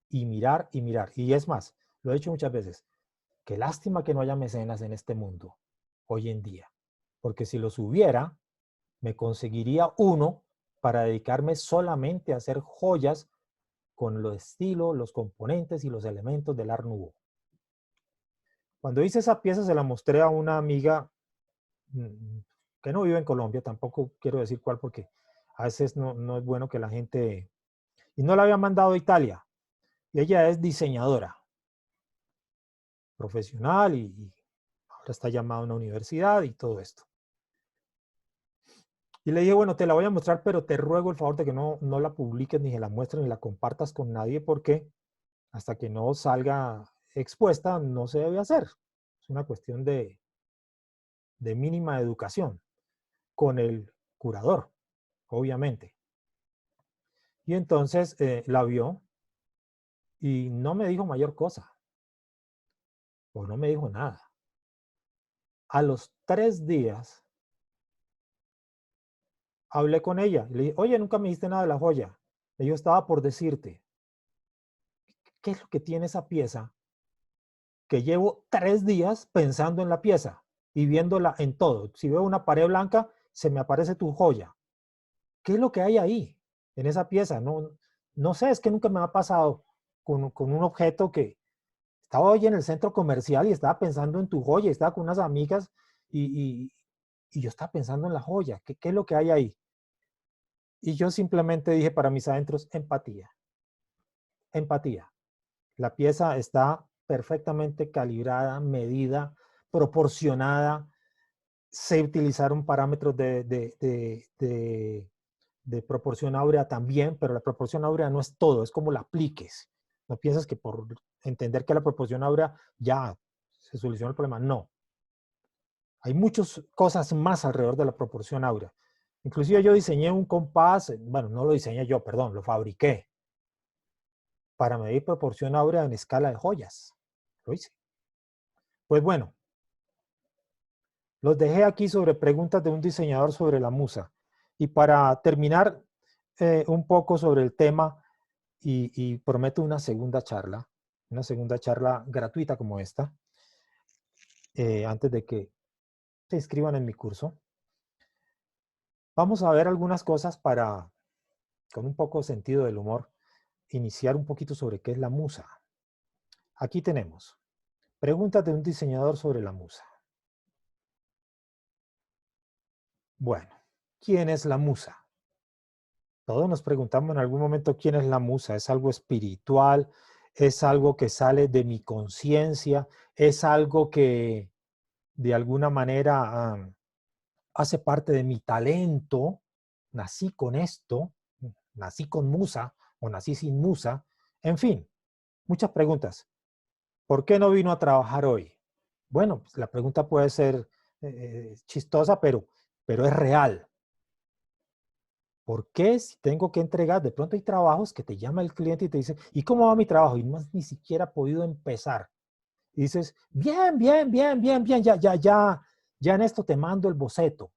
y mirar y mirar. Y es más, lo he dicho muchas veces, qué lástima que no haya mecenas en este mundo hoy en día, porque si los hubiera, me conseguiría uno para dedicarme solamente a hacer joyas con los estilos, los componentes y los elementos del Art Nouveau. Cuando hice esa pieza se la mostré a una amiga que no vive en Colombia, tampoco quiero decir cuál porque a veces no es bueno que la gente... Y no la había mandado a Italia. Y ella es diseñadora profesional y ahora está llamada a una universidad y todo esto. Y le dije, bueno, te la voy a mostrar, pero te ruego el favor de que no la publiques, ni se la muestres, ni la compartas con nadie, porque hasta que no salga expuesta no se debe hacer. Es una cuestión de mínima educación con el curador, obviamente. Y entonces la vio y no me dijo mayor cosa, o no me dijo nada. A los 3 días hablé con ella y le dije, oye, nunca me dijiste nada de la joya. Y yo estaba por decirte, ¿qué es lo que tiene esa pieza? Que llevo 3 días pensando en la pieza y viéndola en todo. Si veo una pared blanca, se me aparece tu joya. ¿Qué es lo que hay ahí, en esa pieza? No, no sé, es que nunca me ha pasado con un objeto que estaba hoy en el centro comercial y estaba pensando en tu joya, estaba con unas amigas y, y, y yo estaba pensando en la joya. ¿Qué es lo que hay ahí? Y yo simplemente dije para mis adentros, empatía. Empatía. La pieza está perfectamente calibrada, medida, proporcionada. Sé utilizaron parámetros de proporción áurea también, pero la proporción áurea no es todo, es como la apliques. No piensas que por entender que la proporción áurea ya se soluciona el problema. No. Hay muchas cosas más alrededor de la proporción áurea. Inclusive yo diseñé un compás, bueno, no lo diseñé yo, perdón, lo fabriqué para medir proporción áurea en escala de joyas. Lo hice. Pues bueno, los dejé aquí sobre preguntas de un diseñador sobre la musa. Y para terminar un poco sobre el tema, y prometo una segunda charla gratuita como esta, antes de que se inscriban en mi curso, vamos a ver algunas cosas para, con un poco de sentido del humor, iniciar un poquito sobre qué es la musa. Aquí tenemos preguntas de un diseñador sobre la musa. Bueno, ¿quién es la musa? Todos nos preguntamos en algún momento quién es la musa. ¿Es algo espiritual? ¿Es algo que sale de mi conciencia? ¿Es algo que de alguna manera hace parte de mi talento? ¿Nací con esto? ¿Nací con musa o nací sin musa? En fin, muchas preguntas. ¿Por qué no vino a trabajar hoy? Bueno, pues la pregunta puede ser chistosa, pero es real. ¿Por qué si tengo que entregar? De pronto hay trabajos que te llama el cliente y te dice, ¿y cómo va mi trabajo? Y no has ni siquiera podido empezar. Y dices, bien, bien, bien, bien, bien, ya en esto te mando el boceto.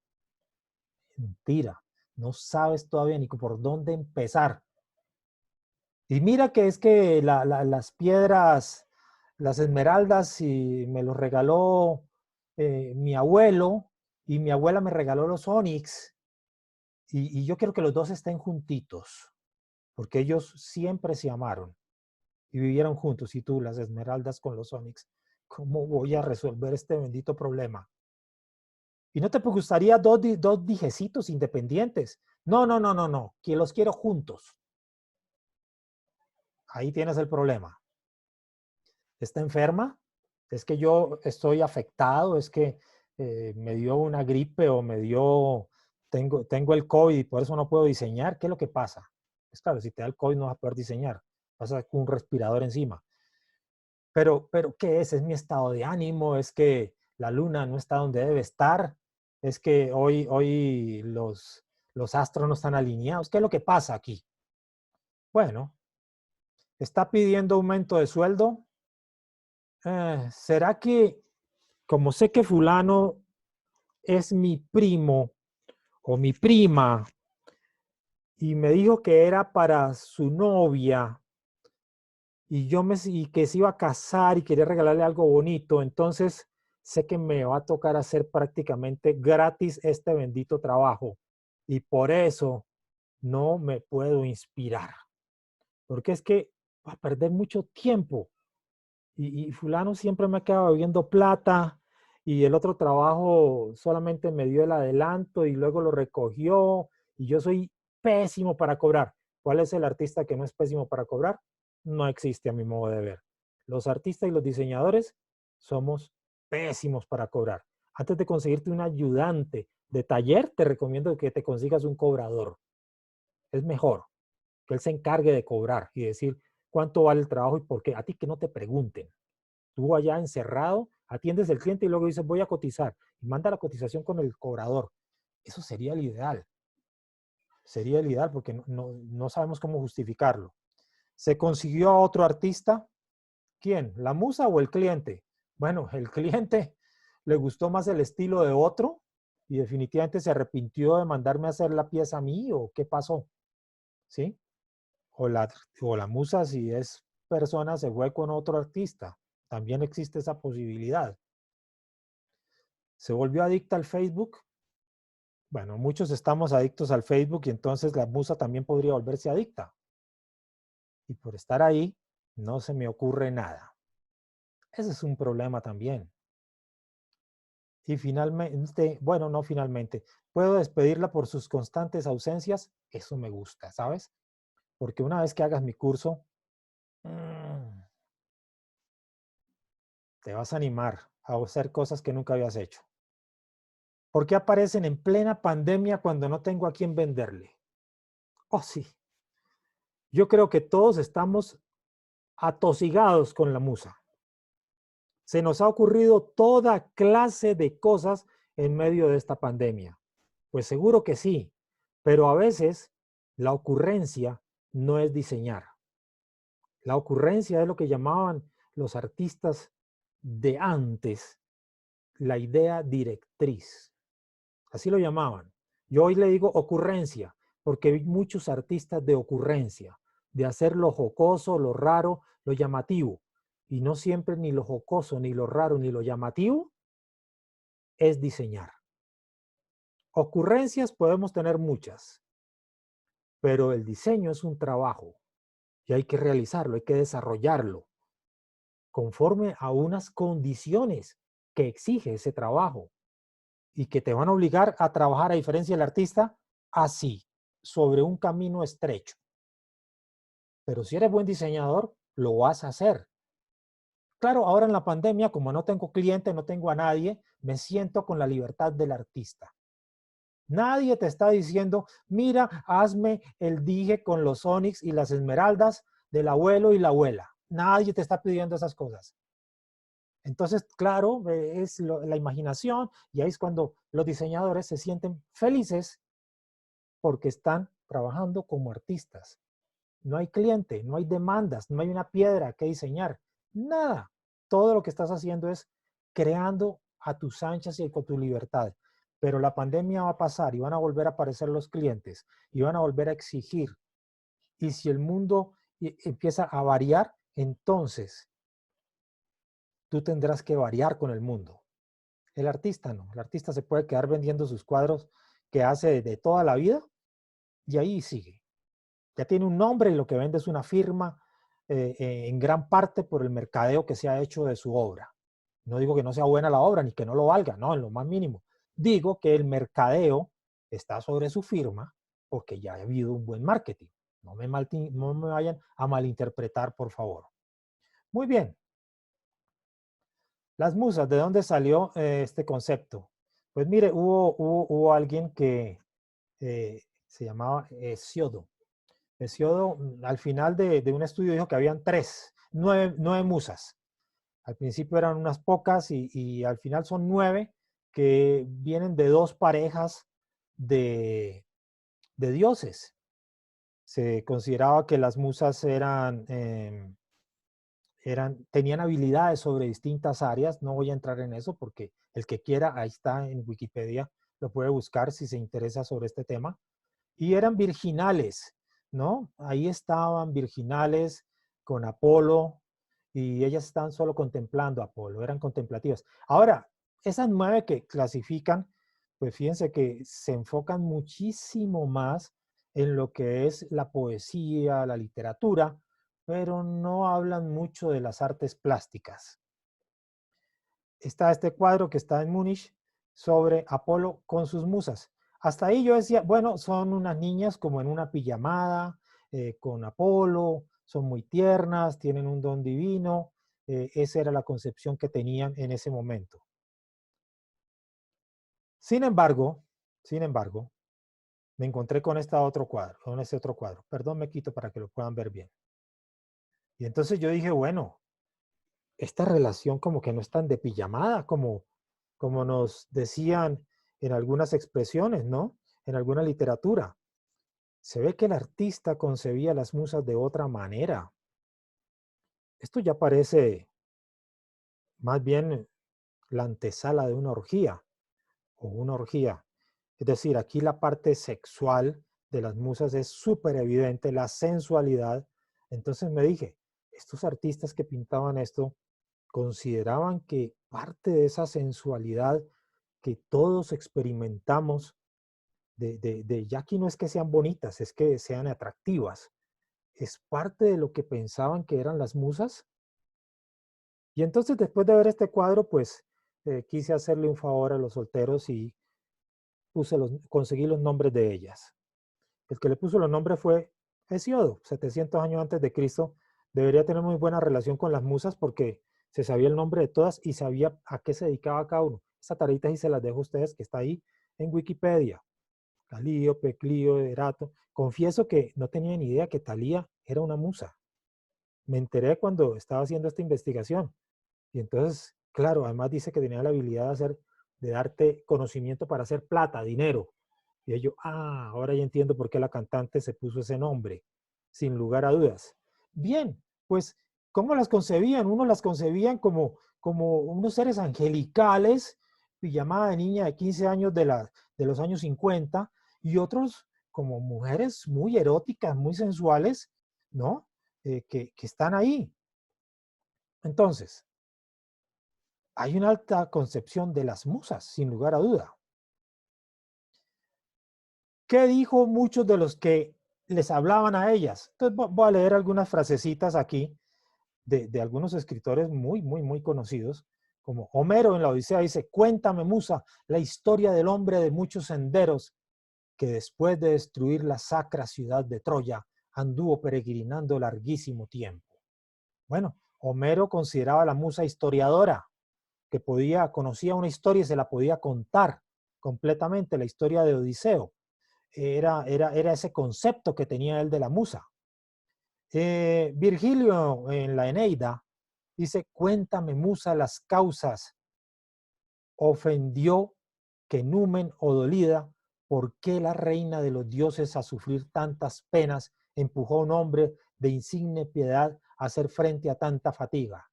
Mentira, no sabes todavía ni por dónde empezar. Y mira que es que las piedras, las esmeraldas, y me los regaló mi abuelo, y mi abuela me regaló los onix, y yo quiero que los dos estén juntitos, porque ellos siempre se amaron y vivieron juntos. Y tú, las esmeraldas con los onix, ¿cómo voy a resolver este bendito problema? ¿Y no te gustaría dos dijecitos independientes? No, no, no, no, no, que los quiero juntos. Ahí tienes el problema. ¿Está enferma? ¿Es que yo estoy afectado? ¿Es que me dio una gripe o tengo el COVID y por eso no puedo diseñar? ¿Qué es lo que pasa? Pues claro, si te da el COVID no vas a poder diseñar. Vas a con un respirador encima. Pero, ¿qué es? ¿Es mi estado de ánimo? ¿Es que la luna no está donde debe estar? ¿Es que hoy los astros no están alineados? ¿Qué es lo que pasa aquí? Bueno, ¿está pidiendo aumento de sueldo? ¿Será que, como sé que fulano es mi primo o mi prima y me dijo que era para su novia y que se iba a casar y quería regalarle algo bonito, entonces sé que me va a tocar hacer prácticamente gratis este bendito trabajo y por eso no me puedo inspirar, porque es que va a perder mucho tiempo y fulano siempre me ha quedado viendo plata y el otro trabajo solamente me dio el adelanto y luego lo recogió y yo soy pésimo para cobrar. ¿Cuál es el artista que no es pésimo para cobrar? No existe a mi modo de ver. Los artistas y los diseñadores somos pésimos para cobrar. Antes de conseguirte un ayudante de taller, te recomiendo que te consigas un cobrador. Es mejor que él se encargue de cobrar y decir cuánto vale el trabajo y por qué. A ti que no te pregunten. Tú allá encerrado, atiendes al cliente y luego dices, voy a cotizar. Y manda la cotización con el cobrador. Eso sería el ideal. Sería el ideal porque no sabemos cómo justificarlo. ¿Se consiguió a otro artista? ¿Quién? ¿La musa o el cliente? Bueno, el cliente le gustó más el estilo de otro y definitivamente se arrepintió de mandarme a hacer la pieza a mí, ¿o qué pasó? ¿Sí? O la musa, si es persona, se fue con otro artista. También existe esa posibilidad. ¿Se volvió adicta al Facebook? Bueno, muchos estamos adictos al Facebook y entonces la musa también podría volverse adicta. Y por estar ahí, no se me ocurre nada. Ese es un problema también. Y finalmente, bueno, no finalmente, puedo despedirla por sus constantes ausencias. Eso me gusta, ¿sabes? Porque una vez que hagas mi curso, te vas a animar a hacer cosas que nunca habías hecho. ¿Por qué aparecen en plena pandemia cuando no tengo a quién venderle? Oh, sí. Yo creo que todos estamos atosigados con la musa. Se nos ha ocurrido toda clase de cosas en medio de esta pandemia. Pues seguro que sí, pero a veces la ocurrencia no es diseñar. La ocurrencia es lo que llamaban los artistas de antes, la idea directriz. Así lo llamaban. Yo hoy le digo ocurrencia, porque hay muchos artistas de ocurrencia, de hacer lo jocoso, lo raro, lo llamativo. Y no siempre ni lo jocoso, ni lo raro, ni lo llamativo es diseñar. Ocurrencias podemos tener muchas, pero el diseño es un trabajo y hay que realizarlo, hay que desarrollarlo conforme a unas condiciones que exige ese trabajo y que te van a obligar a trabajar, a diferencia del artista, así, sobre un camino estrecho. Pero si eres buen diseñador, lo vas a hacer. Claro, ahora en la pandemia, como no tengo cliente, no tengo a nadie, me siento con la libertad del artista. Nadie te está diciendo, mira, hazme el dije con los onix y las esmeraldas del abuelo y la abuela. Nadie te está pidiendo esas cosas. Entonces, claro, es la imaginación y ahí es cuando los diseñadores se sienten felices porque están trabajando como artistas. No hay cliente, no hay demandas, no hay una piedra que diseñar, nada. Todo lo que estás haciendo es creando a tus anchas y con tu libertad. Pero la pandemia va a pasar y van a volver a aparecer los clientes y van a volver a exigir. Y si el mundo empieza a variar, entonces tú tendrás que variar con el mundo. El artista no. El artista se puede quedar vendiendo sus cuadros que hace de toda la vida y ahí sigue. Ya tiene un nombre y lo que vende es una firma en gran parte por el mercadeo que se ha hecho de su obra. No digo que no sea buena la obra ni que no lo valga, no, en lo más mínimo. Digo que el mercadeo está sobre su firma porque ya ha habido un buen marketing. No me vayan a malinterpretar, por favor. Muy bien. Las musas, ¿de dónde salió este concepto? Pues mire, hubo alguien que se llamaba Hesiodo. Hesiodo, al final de un estudio, dijo que habían nueve musas. Al principio eran unas pocas y al final son 9 que vienen de dos parejas de, de dioses. Se consideraba que las musas tenían habilidades sobre distintas áreas. No voy a entrar en eso porque el que quiera, ahí está en Wikipedia, lo puede buscar si se interesa sobre este tema. Y eran virginales, ¿no? Ahí estaban virginales con Apolo y ellas estaban solo contemplando a Apolo, eran contemplativas. Ahora, esas 9 que clasifican, pues fíjense que se enfocan muchísimo más en lo que es la poesía, la literatura, pero no hablan mucho de las artes plásticas. Está este cuadro que está en Múnich sobre Apolo con sus musas. Hasta ahí yo decía, bueno, son unas niñas como en una pijamada, con Apolo, son muy tiernas, tienen un don divino. Esa era la concepción que tenían en ese momento. Sin embargo, me encontré con este otro cuadro, Perdón, me quito para que lo puedan ver bien. Y entonces yo dije, bueno, esta relación como que no es tan de pijamada como nos decían en algunas expresiones, ¿no? En alguna literatura. Se ve que el artista concebía las musas de otra manera. Esto ya parece más bien la antesala de una orgía o una orgía. Es decir, aquí la parte sexual de las musas es súper evidente, la sensualidad. Entonces me dije, estos artistas que pintaban esto consideraban que parte de esa sensualidad que todos experimentamos, ya aquí no es que sean bonitas, es que sean atractivas, es parte de lo que pensaban que eran las musas. Y entonces después de ver este cuadro, pues quise hacerle un favor a los solteros y conseguí los nombres de ellas. El que le puso los nombres fue Hesíodo, 700 años antes de Cristo. Debería tener muy buena relación con las musas porque se sabía el nombre de todas y sabía a qué se dedicaba cada uno. Esta tarita sí se las dejo a ustedes, que está ahí en Wikipedia. Calíope, Clio, Erato. Confieso que no tenía ni idea que Talía era una musa. Me enteré cuando estaba haciendo esta investigación. Y entonces, claro, además dice que tenía la habilidad de darte conocimiento para hacer plata, dinero. Y yo, ahora ya entiendo por qué la cantante se puso ese nombre, sin lugar a dudas. Bien, pues, ¿cómo las concebían? Unos las concebían como unos seres angelicales, pijamada de niña de 15 años de los años 50, y otros como mujeres muy eróticas, muy sensuales, ¿no? Que están ahí. Entonces, hay una alta concepción de las musas, sin lugar a duda. ¿Qué dijo muchos de los que les hablaban a ellas? Entonces voy a leer algunas frasecitas aquí de algunos escritores muy conocidos, como Homero en la Odisea dice, cuéntame, musa, la historia del hombre de muchos senderos que después de destruir la sacra ciudad de Troya anduvo peregrinando larguísimo tiempo. Bueno, Homero consideraba a la musa historiadora, que conocía una historia y se la podía contar completamente, la historia de Odiseo. Era ese concepto que tenía él de la musa. Virgilio en la Eneida dice, cuéntame, musa, las causas ofendió que Numen o dolida, ¿por qué la reina de los dioses a sufrir tantas penas empujó a un hombre de insigne piedad a hacer frente a tanta fatiga?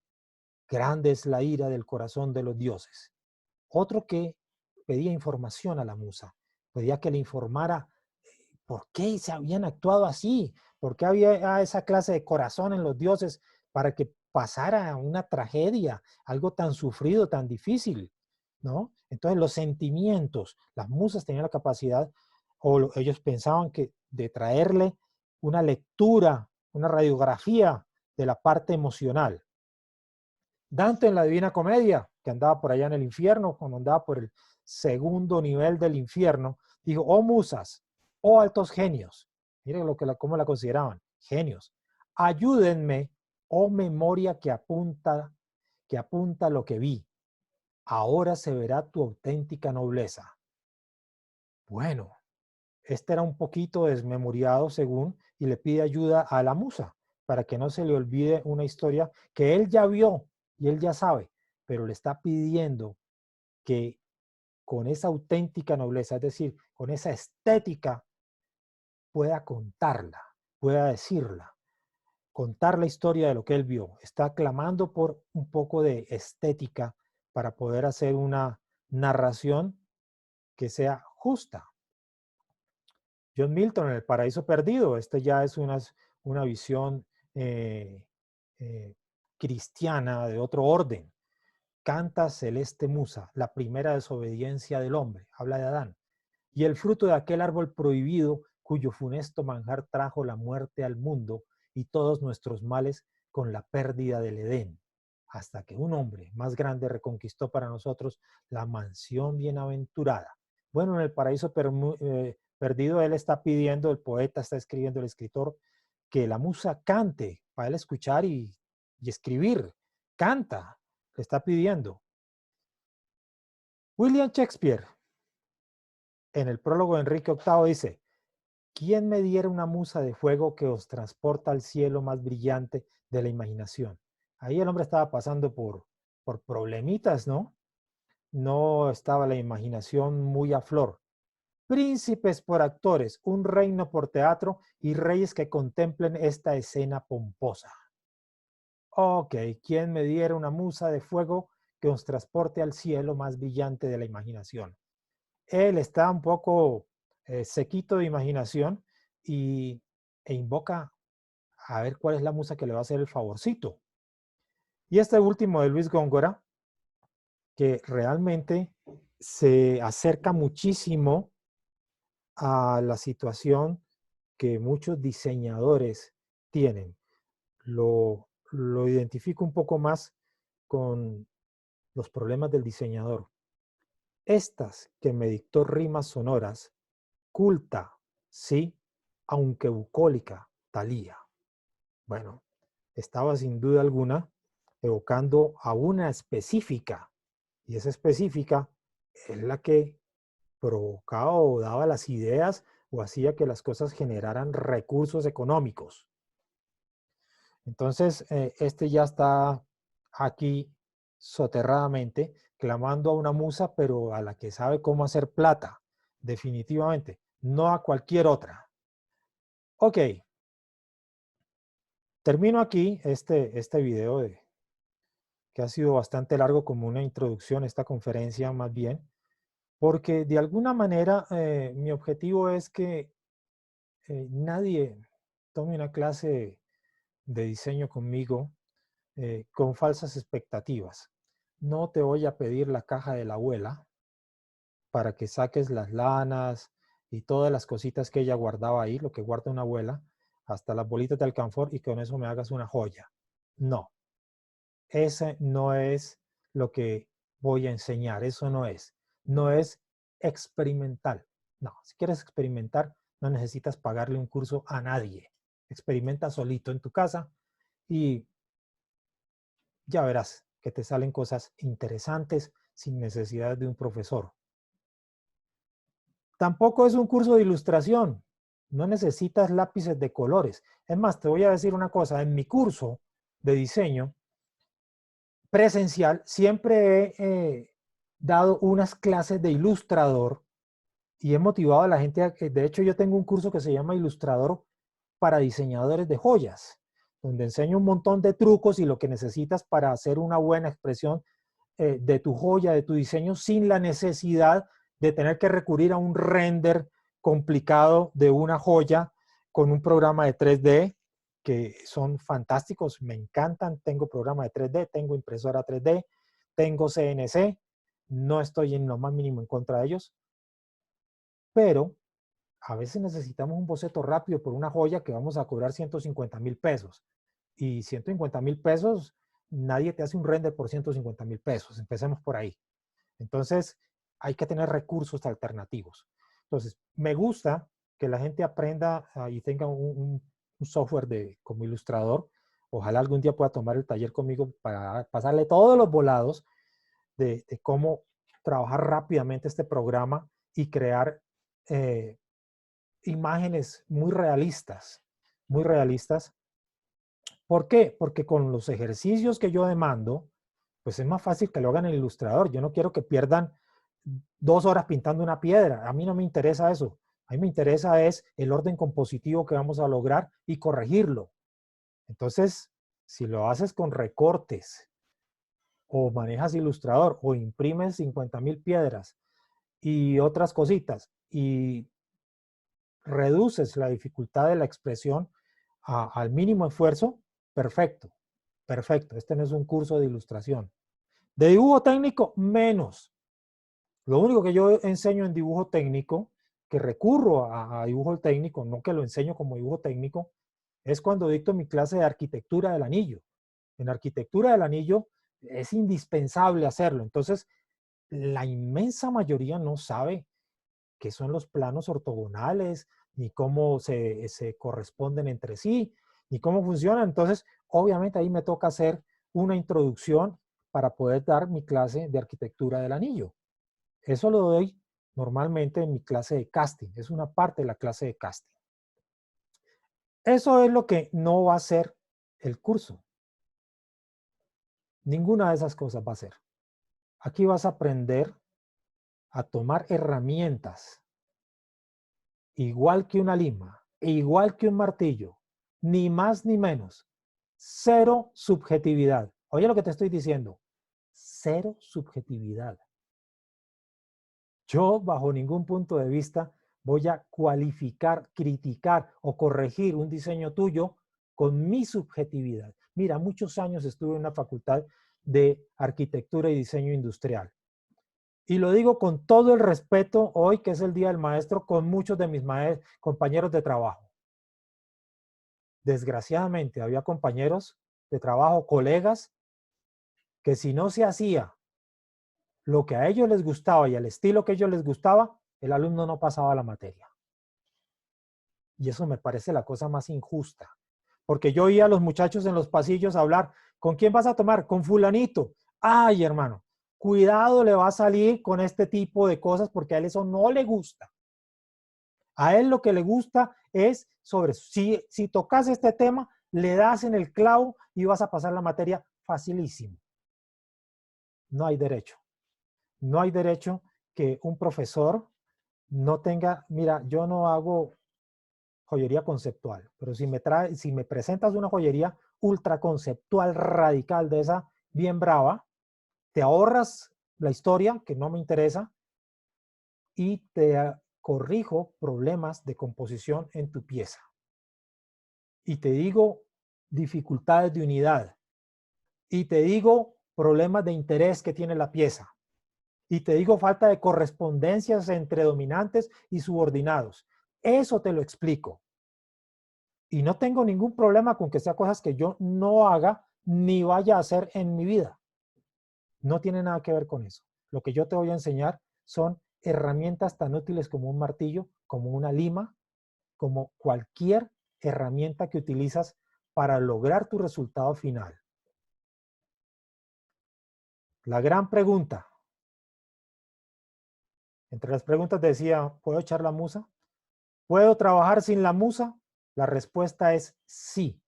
Grande es la ira del corazón de los dioses. Otro que pedía información a la musa, pedía que le informara por qué se habían actuado así, por qué había esa clase de corazón en los dioses para que pasara una tragedia, algo tan sufrido, tan difícil, ¿no? Entonces los sentimientos, las musas tenían la capacidad, o ellos pensaban que de traerle una lectura, una radiografía de la parte emocional. Dante en la Divina Comedia, que andaba por allá en el infierno, cuando andaba por el segundo nivel del infierno, dijo, oh musas, oh altos genios, miren cómo la consideraban, genios, ayúdenme, oh memoria que apunta lo que vi, ahora se verá tu auténtica nobleza. Bueno, este era un poquito desmemoriado según, y le pide ayuda a la musa, para que no se le olvide una historia que él ya vio y él ya sabe, pero le está pidiendo que con esa auténtica nobleza, es decir, con esa estética, pueda contarla, pueda decirla, contar la historia de lo que él vio. Está clamando por un poco de estética para poder hacer una narración que sea justa. John Milton en El Paraíso Perdido, este ya es una visión eh, eh, cristiana de otro orden. Canta celeste musa, la primera desobediencia del hombre, habla de Adán, y el fruto de aquel árbol prohibido cuyo funesto manjar trajo la muerte al mundo y todos nuestros males con la pérdida del Edén, hasta que un hombre más grande reconquistó para nosotros la mansión bienaventurada. Bueno, en el paraíso perdido él está pidiendo, el poeta está escribiendo, el escritor, que la musa cante para él escuchar y escribir. Canta, le está pidiendo. William Shakespeare, en el prólogo de Enrique VIII, dice, ¿quién me diera una musa de fuego que os transporta al cielo más brillante de la imaginación? Ahí el hombre estaba pasando por problemitas, ¿no? No estaba la imaginación muy a flor. Príncipes por actores, un reino por teatro y reyes que contemplen esta escena pomposa. Ok, ¿quién me diera una musa de fuego que nos transporte al cielo más brillante de la imaginación? Él está un poco sequito de imaginación y, e invoca a ver cuál es la musa que le va a hacer el favorcito. Y este último de Luis Góngora, que realmente se acerca muchísimo a la situación que muchos diseñadores tienen. Lo identifico un poco más con los problemas del diseñador. Estas que me dictó rimas sonoras, culta, sí, aunque bucólica, Thalía. Bueno, estaba sin duda alguna evocando a una específica, y esa específica es la que provocaba o daba las ideas o hacía que las cosas generaran recursos económicos. Entonces, este ya está aquí soterradamente clamando a una musa, pero a la que sabe cómo hacer plata, definitivamente, no a cualquier otra. Ok, termino aquí este video que ha sido bastante largo como una introducción a esta conferencia más bien, porque de alguna manera mi objetivo es que nadie tome una clase de diseño conmigo con falsas expectativas. No te voy a pedir la caja de la abuela para que saques las lanas y todas las cositas que ella guardaba ahí, lo que guarda una abuela, hasta las bolitas de alcanfor y con eso me hagas una joya. No, ese no es lo que voy a enseñar, eso no es. No es experimental. No, si quieres experimentar, no necesitas pagarle un curso a nadie. Experimenta solito en tu casa y ya verás que te salen cosas interesantes sin necesidad de un profesor. Tampoco es un curso de ilustración. No necesitas lápices de colores. Es más, te voy a decir una cosa. En mi curso de diseño presencial siempre he dado unas clases de ilustrador y he motivado a la gente a que, de hecho, yo tengo un curso que se llama Ilustrador para diseñadores de joyas, donde enseño un montón de trucos y lo que necesitas para hacer una buena expresión de tu joya, de tu diseño, sin la necesidad de tener que recurrir a un render complicado de una joya con un programa de 3D que son fantásticos, me encantan. Tengo programa de 3D, tengo impresora 3D, tengo CNC, no estoy en lo más mínimo en contra de ellos, pero a veces necesitamos un boceto rápido por una joya que vamos a cobrar 150,000 pesos. Y 150,000 pesos, nadie te hace un render por 150,000 pesos. Empecemos por ahí. Entonces, hay que tener recursos alternativos. Entonces, me gusta que la gente aprenda y tenga un software como ilustrador. Ojalá algún día pueda tomar el taller conmigo para pasarle todos los volados de cómo trabajar rápidamente este programa y crear imágenes muy realistas, muy realistas. ¿Por qué? Porque con los ejercicios que yo demando, pues es más fácil que lo hagan el ilustrador. Yo no quiero que pierdan 2 horas pintando una piedra. A mí no me interesa eso. A mí me interesa es el orden compositivo que vamos a lograr y corregirlo. Entonces, si lo haces con recortes o manejas ilustrador o imprimes 50,000 piedras y otras cositas y reduces la dificultad de la expresión al mínimo esfuerzo, perfecto, perfecto. Este no es un curso de ilustración. De dibujo técnico, menos. Lo único que yo enseño en dibujo técnico, que recurro a dibujo técnico, no que lo enseño como dibujo técnico, es cuando dicto mi clase de arquitectura del anillo. En arquitectura del anillo es indispensable hacerlo. Entonces, la inmensa mayoría no sabe qué son los planos ortogonales, ni cómo se corresponden entre sí, ni cómo funcionan. Entonces, obviamente ahí me toca hacer una introducción para poder dar mi clase de arquitectura del anillo. Eso lo doy normalmente en mi clase de casting. Es una parte de la clase de casting. Eso es lo que no va a ser el curso. Ninguna de esas cosas va a ser. Aquí vas a aprender a tomar herramientas, igual que una lima, igual que un martillo, ni más ni menos. Cero subjetividad. Oye lo que te estoy diciendo. Cero subjetividad. Yo, bajo ningún punto de vista, voy a cualificar, criticar o corregir un diseño tuyo con mi subjetividad. Mira, muchos años estuve en una facultad de arquitectura y diseño industrial. Y lo digo con todo el respeto hoy, que es el Día del Maestro, con muchos de mis compañeros de trabajo. Desgraciadamente, había compañeros de trabajo, colegas, que si no se hacía lo que a ellos les gustaba y al estilo que a ellos les gustaba, el alumno no pasaba la materia. Y eso me parece la cosa más injusta. Porque yo oía a los muchachos en los pasillos hablar, ¿con quién vas a tomar? Con fulanito. Ay, hermano, cuidado le va a salir con este tipo de cosas porque a él eso no le gusta. A él lo que le gusta es sobre eso. Si tocas este tema, le das en el clavo y vas a pasar la materia facilísimo. No hay derecho. No hay derecho que un profesor no tenga, mira, yo no hago joyería conceptual, pero si me presentas una joyería ultra conceptual, radical, de esa bien brava, te ahorras la historia, que no me interesa, y te corrijo problemas de composición en tu pieza. Y te digo dificultades de unidad, y te digo problemas de interés que tiene la pieza, y te digo falta de correspondencias entre dominantes y subordinados. Eso te lo explico. Y no tengo ningún problema con que sea cosas que yo no haga ni vaya a hacer en mi vida. No tiene nada que ver con eso. Lo que yo te voy a enseñar son herramientas tan útiles como un martillo, como una lima, como cualquier herramienta que utilizas para lograr tu resultado final. La gran pregunta. Entre las preguntas decía, ¿puedo echar la musa? ¿Puedo trabajar sin la musa? La respuesta es sí.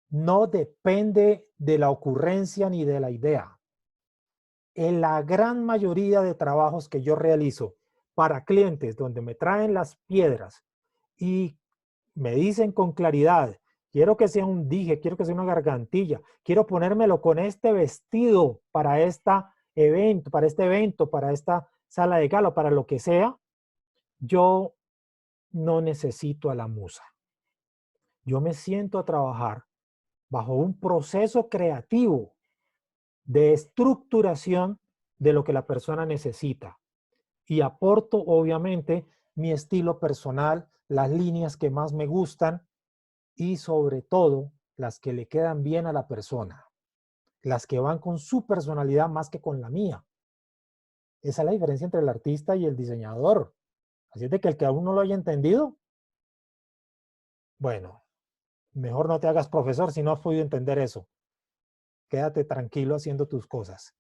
No depende de la ocurrencia ni de la idea. En la gran mayoría de trabajos que yo realizo para clientes donde me traen las piedras y me dicen con claridad, quiero que sea un dije, quiero que sea una gargantilla, quiero ponérmelo con este vestido para este evento, para esta sala de gala, para lo que sea, yo no necesito a la musa. Yo me siento a trabajar bajo un proceso creativo de estructuración de lo que la persona necesita. Y aporto, obviamente, mi estilo personal, las líneas que más me gustan y, sobre todo, las que le quedan bien a la persona. Las que van con su personalidad más que con la mía. Esa es la diferencia entre el artista y el diseñador. Así es de que el que aún no lo haya entendido, bueno, mejor no te hagas profesor si no has podido entender eso. Quédate tranquilo haciendo tus cosas.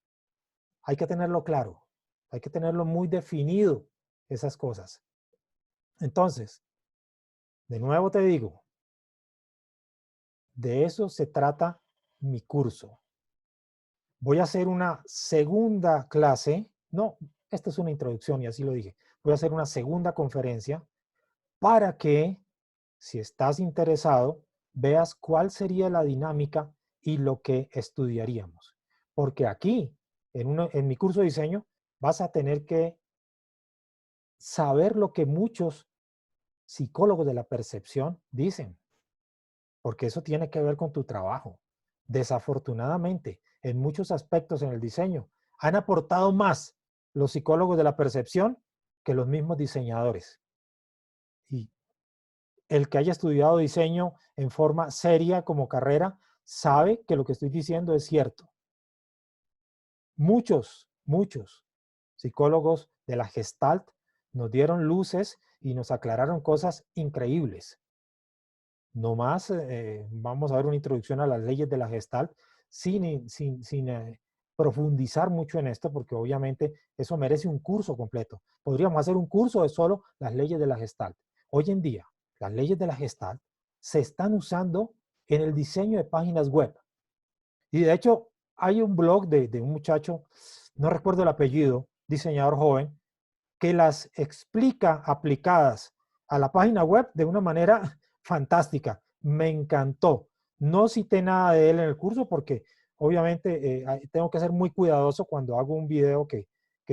Hay que tenerlo claro. Hay que tenerlo muy definido, esas cosas. Entonces, de nuevo te digo, de eso se trata mi curso. Voy a hacer una segunda clase. No, esta es una introducción y así lo dije. Voy a hacer una segunda conferencia para que, si estás interesado, veas cuál sería la dinámica y lo que estudiaríamos. Porque aquí, en mi curso de diseño, vas a tener que saber lo que muchos psicólogos de la percepción dicen, porque eso tiene que ver con tu trabajo. Desafortunadamente, en muchos aspectos en el diseño, han aportado más los psicólogos de la percepción que los mismos diseñadores. Y el que haya estudiado diseño en forma seria como carrera, sabe que lo que estoy diciendo es cierto. Muchos psicólogos de la Gestalt nos dieron luces y nos aclararon cosas increíbles. No más, vamos a ver una introducción a las leyes de la Gestalt sin profundizar mucho en esto, porque obviamente eso merece un curso completo. Podríamos hacer un curso de solo las leyes de la Gestalt. Hoy en día, las leyes de la Gestalt se están usando en el diseño de páginas web. Y de hecho, hay un blog de un muchacho, no recuerdo el apellido, diseñador joven, que las explica aplicadas a la página web de una manera fantástica. Me encantó. No cité nada de él en el curso porque obviamente tengo que ser muy cuidadoso cuando hago un video que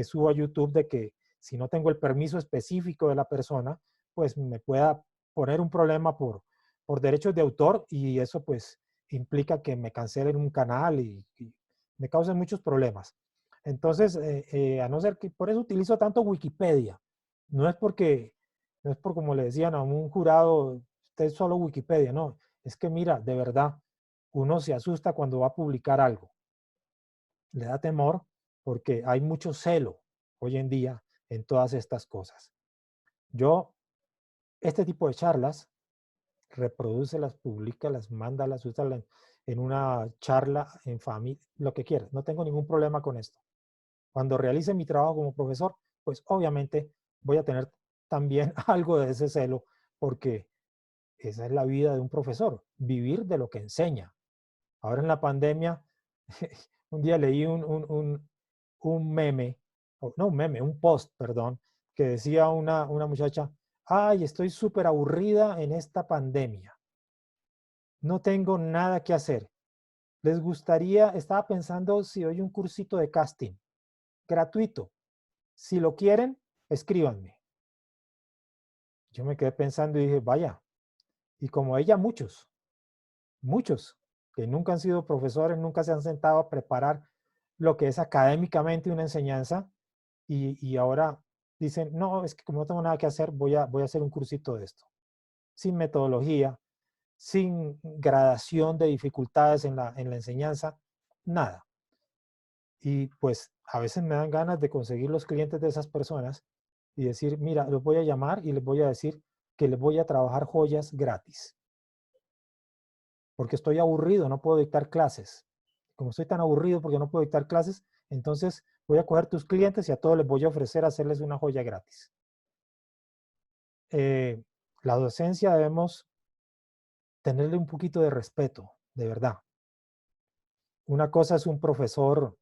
subo a YouTube, de que si no tengo el permiso específico de la persona, pues me pueda poner un problema por derechos de autor, y eso pues implica que me cancelen un canal y me causen muchos problemas. Entonces, a no ser que, por eso utilizo tanto Wikipedia. No es porque, no es por como le decían a un jurado, usted es solo Wikipedia, no. Es que mira, de verdad, uno se asusta cuando va a publicar algo. Le da temor porque hay mucho celo hoy en día en todas estas cosas. Yo, este tipo de charlas, reproduce, las publica, las manda, las usa en una charla, en familia, lo que quieras. No tengo ningún problema con esto. Cuando realice mi trabajo como profesor, pues obviamente voy a tener también algo de ese celo, porque esa es la vida de un profesor, vivir de lo que enseña. Ahora en la pandemia, un día leí un meme, no un meme, un post, perdón, que decía una muchacha: ay, estoy súper aburrida en esta pandemia, no tengo nada que hacer. Les gustaría, estaba pensando si doy un cursito de casting, gratuito. Si lo quieren, escríbanme. Yo me quedé pensando y dije, vaya, y como ella, muchos que nunca han sido profesores, nunca se han sentado a preparar lo que es académicamente una enseñanza, y ahora dicen, no, es que como no tengo nada que hacer, voy a hacer un cursito de esto. Sin metodología, sin gradación de dificultades en la enseñanza, nada. Y pues a veces me dan ganas de conseguir los clientes de esas personas y decir, mira, los voy a llamar y les voy a decir que les voy a trabajar joyas gratis. Porque estoy aburrido, no puedo dictar clases. Como estoy tan aburrido porque no puedo dictar clases, entonces voy a coger tus clientes y a todos les voy a ofrecer hacerles una joya gratis. La docencia debemos tenerle un poquito de respeto, de verdad. Una cosa es un profesor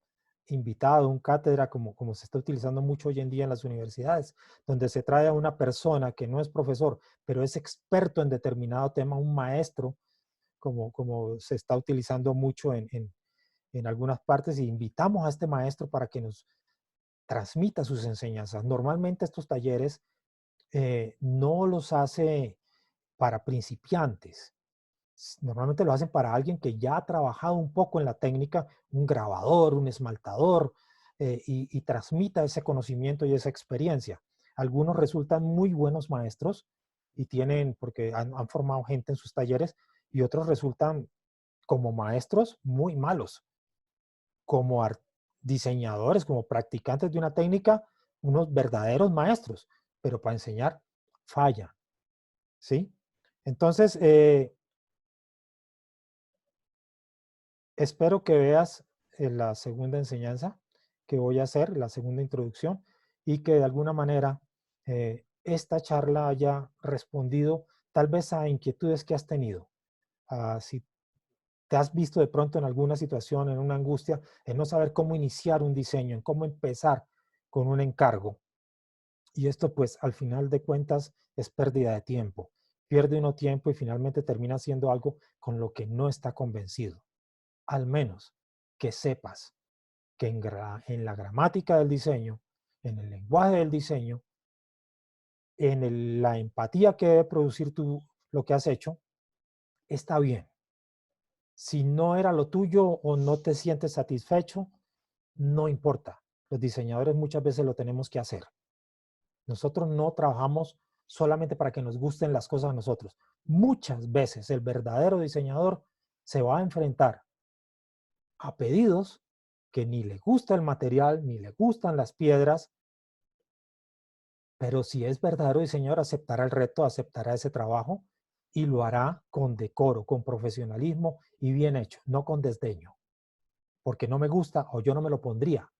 invitado, un cátedra, como se está utilizando mucho hoy en día en las universidades, donde se trae a una persona que no es profesor, pero es experto en determinado tema, un maestro, como se está utilizando mucho en algunas partes, y invitamos a este maestro para que nos transmita sus enseñanzas. Normalmente estos talleres no los hace para principiantes. Normalmente lo hacen para alguien que ya ha trabajado un poco en la técnica, un grabador, un esmaltador, y transmita ese conocimiento y esa experiencia. Algunos resultan muy buenos maestros y tienen, porque han formado gente en sus talleres, y otros resultan como maestros muy malos, como diseñadores, como practicantes de una técnica, unos verdaderos maestros, pero para enseñar falla, ¿sí? Entonces, espero que veas la segunda enseñanza que voy a hacer, la segunda introducción, y que de alguna manera esta charla haya respondido tal vez a inquietudes que has tenido. Si te has visto de pronto en alguna situación, en una angustia, en no saber cómo iniciar un diseño, en cómo empezar con un encargo. Y esto pues al final de cuentas es pérdida de tiempo. Pierde uno tiempo y finalmente termina haciendo algo con lo que no está convencido. Al menos que sepas que en la gramática del diseño, en el lenguaje del diseño, en la empatía que debe producir lo que has hecho, está bien. Si no era lo tuyo o no te sientes satisfecho, no importa. Los diseñadores muchas veces lo tenemos que hacer. Nosotros no trabajamos solamente para que nos gusten las cosas a nosotros. Muchas veces el verdadero diseñador se va a enfrentar a pedidos que ni le gusta el material, ni le gustan las piedras, pero si es verdadero diseñador, aceptará el reto, aceptará ese trabajo y lo hará con decoro, con profesionalismo y bien hecho, no con desdeño, porque no me gusta o yo no me lo pondría.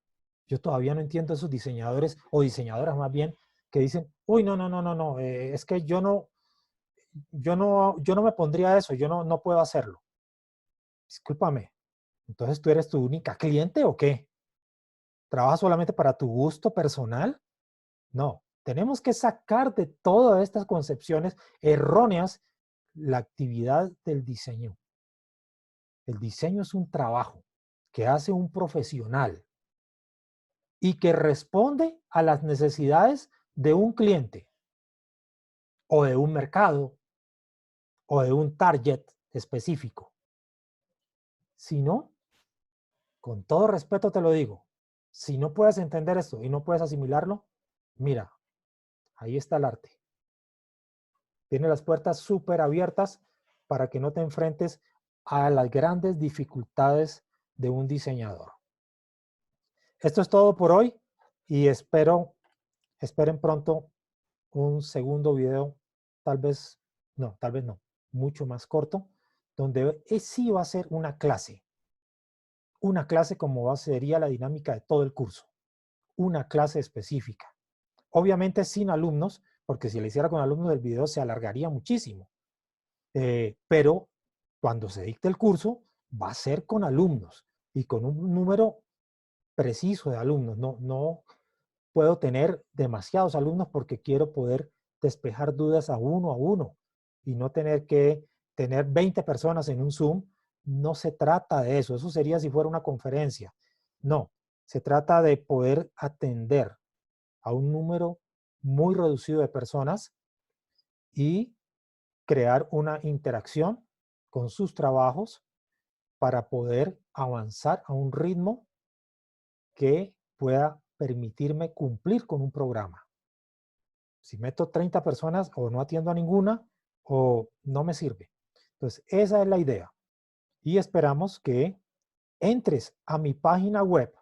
Yo todavía no entiendo esos diseñadores o diseñadoras más bien que dicen, uy, no, no, no, no, no, es que yo no me pondría eso, yo no puedo hacerlo. Discúlpame, Entonces, ¿tú eres tu única cliente o qué? ¿Trabajas solamente para tu gusto personal? No, tenemos que sacar de todas estas concepciones erróneas la actividad del diseño. El diseño es un trabajo que hace un profesional y que responde a las necesidades de un cliente o de un mercado o de un target específico. Si no, con todo respeto te lo digo, si no puedes entender esto y no puedes asimilarlo, mira, ahí está el arte. Tiene las puertas súper abiertas para que no te enfrentes a las grandes dificultades de un diseñador. Esto es todo por hoy y esperen pronto un segundo video, tal vez no, mucho más corto, donde sí va a ser una clase como sería la dinámica de todo el curso, una clase específica. Obviamente sin alumnos, porque si le hiciera con alumnos el video se alargaría muchísimo. Pero cuando se dicte el curso, va a ser con alumnos y con un número preciso de alumnos. No puedo tener demasiados alumnos porque quiero poder despejar dudas a uno y no tener que tener 20 personas en un Zoom. No se trata de eso. Eso sería si fuera una conferencia. No, se trata de poder atender a un número muy reducido de personas y crear una interacción con sus trabajos para poder avanzar a un ritmo que pueda permitirme cumplir con un programa. Si meto 30 personas o no atiendo a ninguna o no me sirve. Entonces, esa es la idea. Y esperamos que entres a mi página web,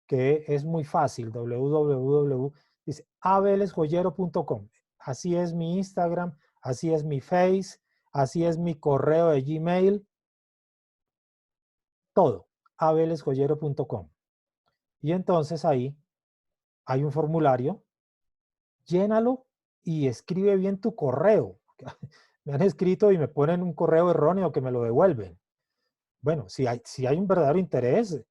que es muy fácil, www.abelesjoyero.com. Así es mi Instagram, así es mi Face, así es mi correo de Gmail, todo, abelesjoyero.com. Y entonces ahí hay un formulario, llénalo y escribe bien tu correo. Me han escrito y me ponen un correo erróneo que me lo devuelven. Bueno, si hay un verdadero interés,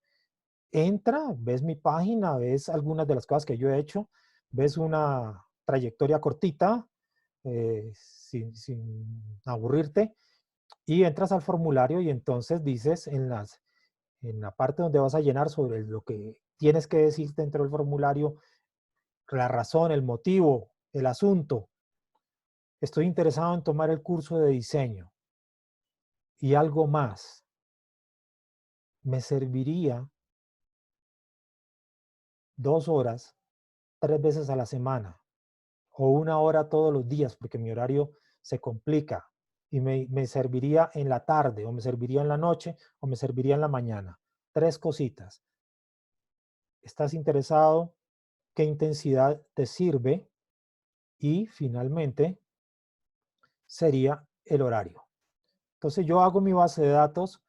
entra, ves mi página, ves algunas de las cosas que yo he hecho, ves una trayectoria cortita, sin aburrirte, y entras al formulario y entonces dices en la parte donde vas a llenar sobre lo que tienes que decir dentro del formulario, la razón, el motivo, el asunto. Estoy interesado en tomar el curso de diseño y algo más. Me serviría 2 horas, 3 veces a la semana o 1 hora todos los días porque mi horario se complica y me serviría en la tarde o me serviría en la noche o me serviría en la mañana. 3 cositas. ¿Estás interesado? ¿Qué intensidad te sirve? Y finalmente sería el horario. Entonces yo hago mi base de datos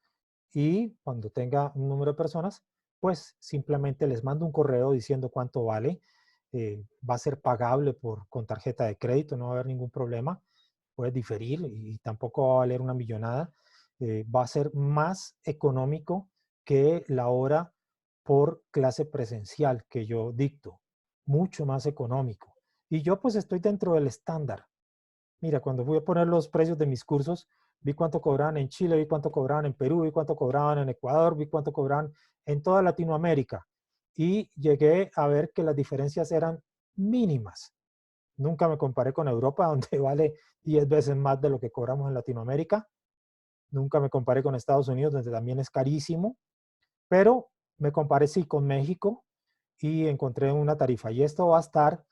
y cuando tenga un número de personas, pues simplemente les mando un correo diciendo cuánto vale. Va a ser pagable con tarjeta de crédito, no va a haber ningún problema. Puedes diferir y tampoco va a valer una millonada. Va a ser más económico que la hora por clase presencial que yo dicto. Mucho más económico. Y yo pues estoy dentro del estándar. Mira, cuando fui a poner los precios de mis cursos, vi cuánto cobraban en Chile, vi cuánto cobraban en Perú, vi cuánto cobraban en Ecuador, vi cuánto cobraban en toda Latinoamérica. Y llegué a ver que las diferencias eran mínimas. Nunca me comparé con Europa, donde vale 10 veces más de lo que cobramos en Latinoamérica. Nunca me comparé con Estados Unidos, donde también es carísimo. Pero me comparé sí con México y encontré una tarifa. Y esto va a estar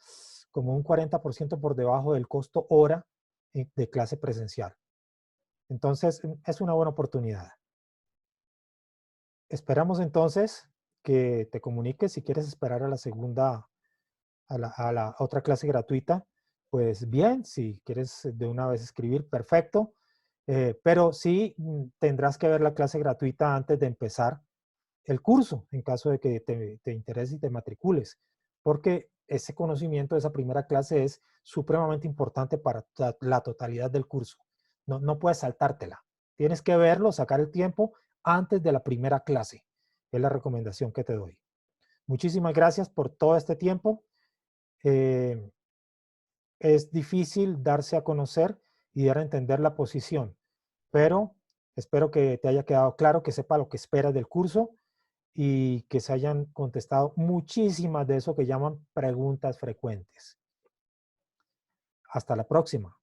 como un 40% por debajo del costo hora de clase presencial. Entonces, es una buena oportunidad. Esperamos entonces que te comuniques si quieres esperar a la segunda, a la otra clase gratuita. Pues bien, si quieres de una vez escribir, perfecto. Pero sí tendrás que ver la clase gratuita antes de empezar el curso, en caso de que te interese y te matricules, porque ese conocimiento de esa primera clase es supremamente importante para la totalidad del curso. No puedes saltártela. Tienes que verlo, sacar el tiempo, antes de la primera clase. Es la recomendación que te doy. Muchísimas gracias por todo este tiempo. Es difícil darse a conocer y dar a entender la posición, pero espero que te haya quedado claro, que sepa lo que esperas del curso y que se hayan contestado muchísimas de eso que llaman preguntas frecuentes. Hasta la próxima.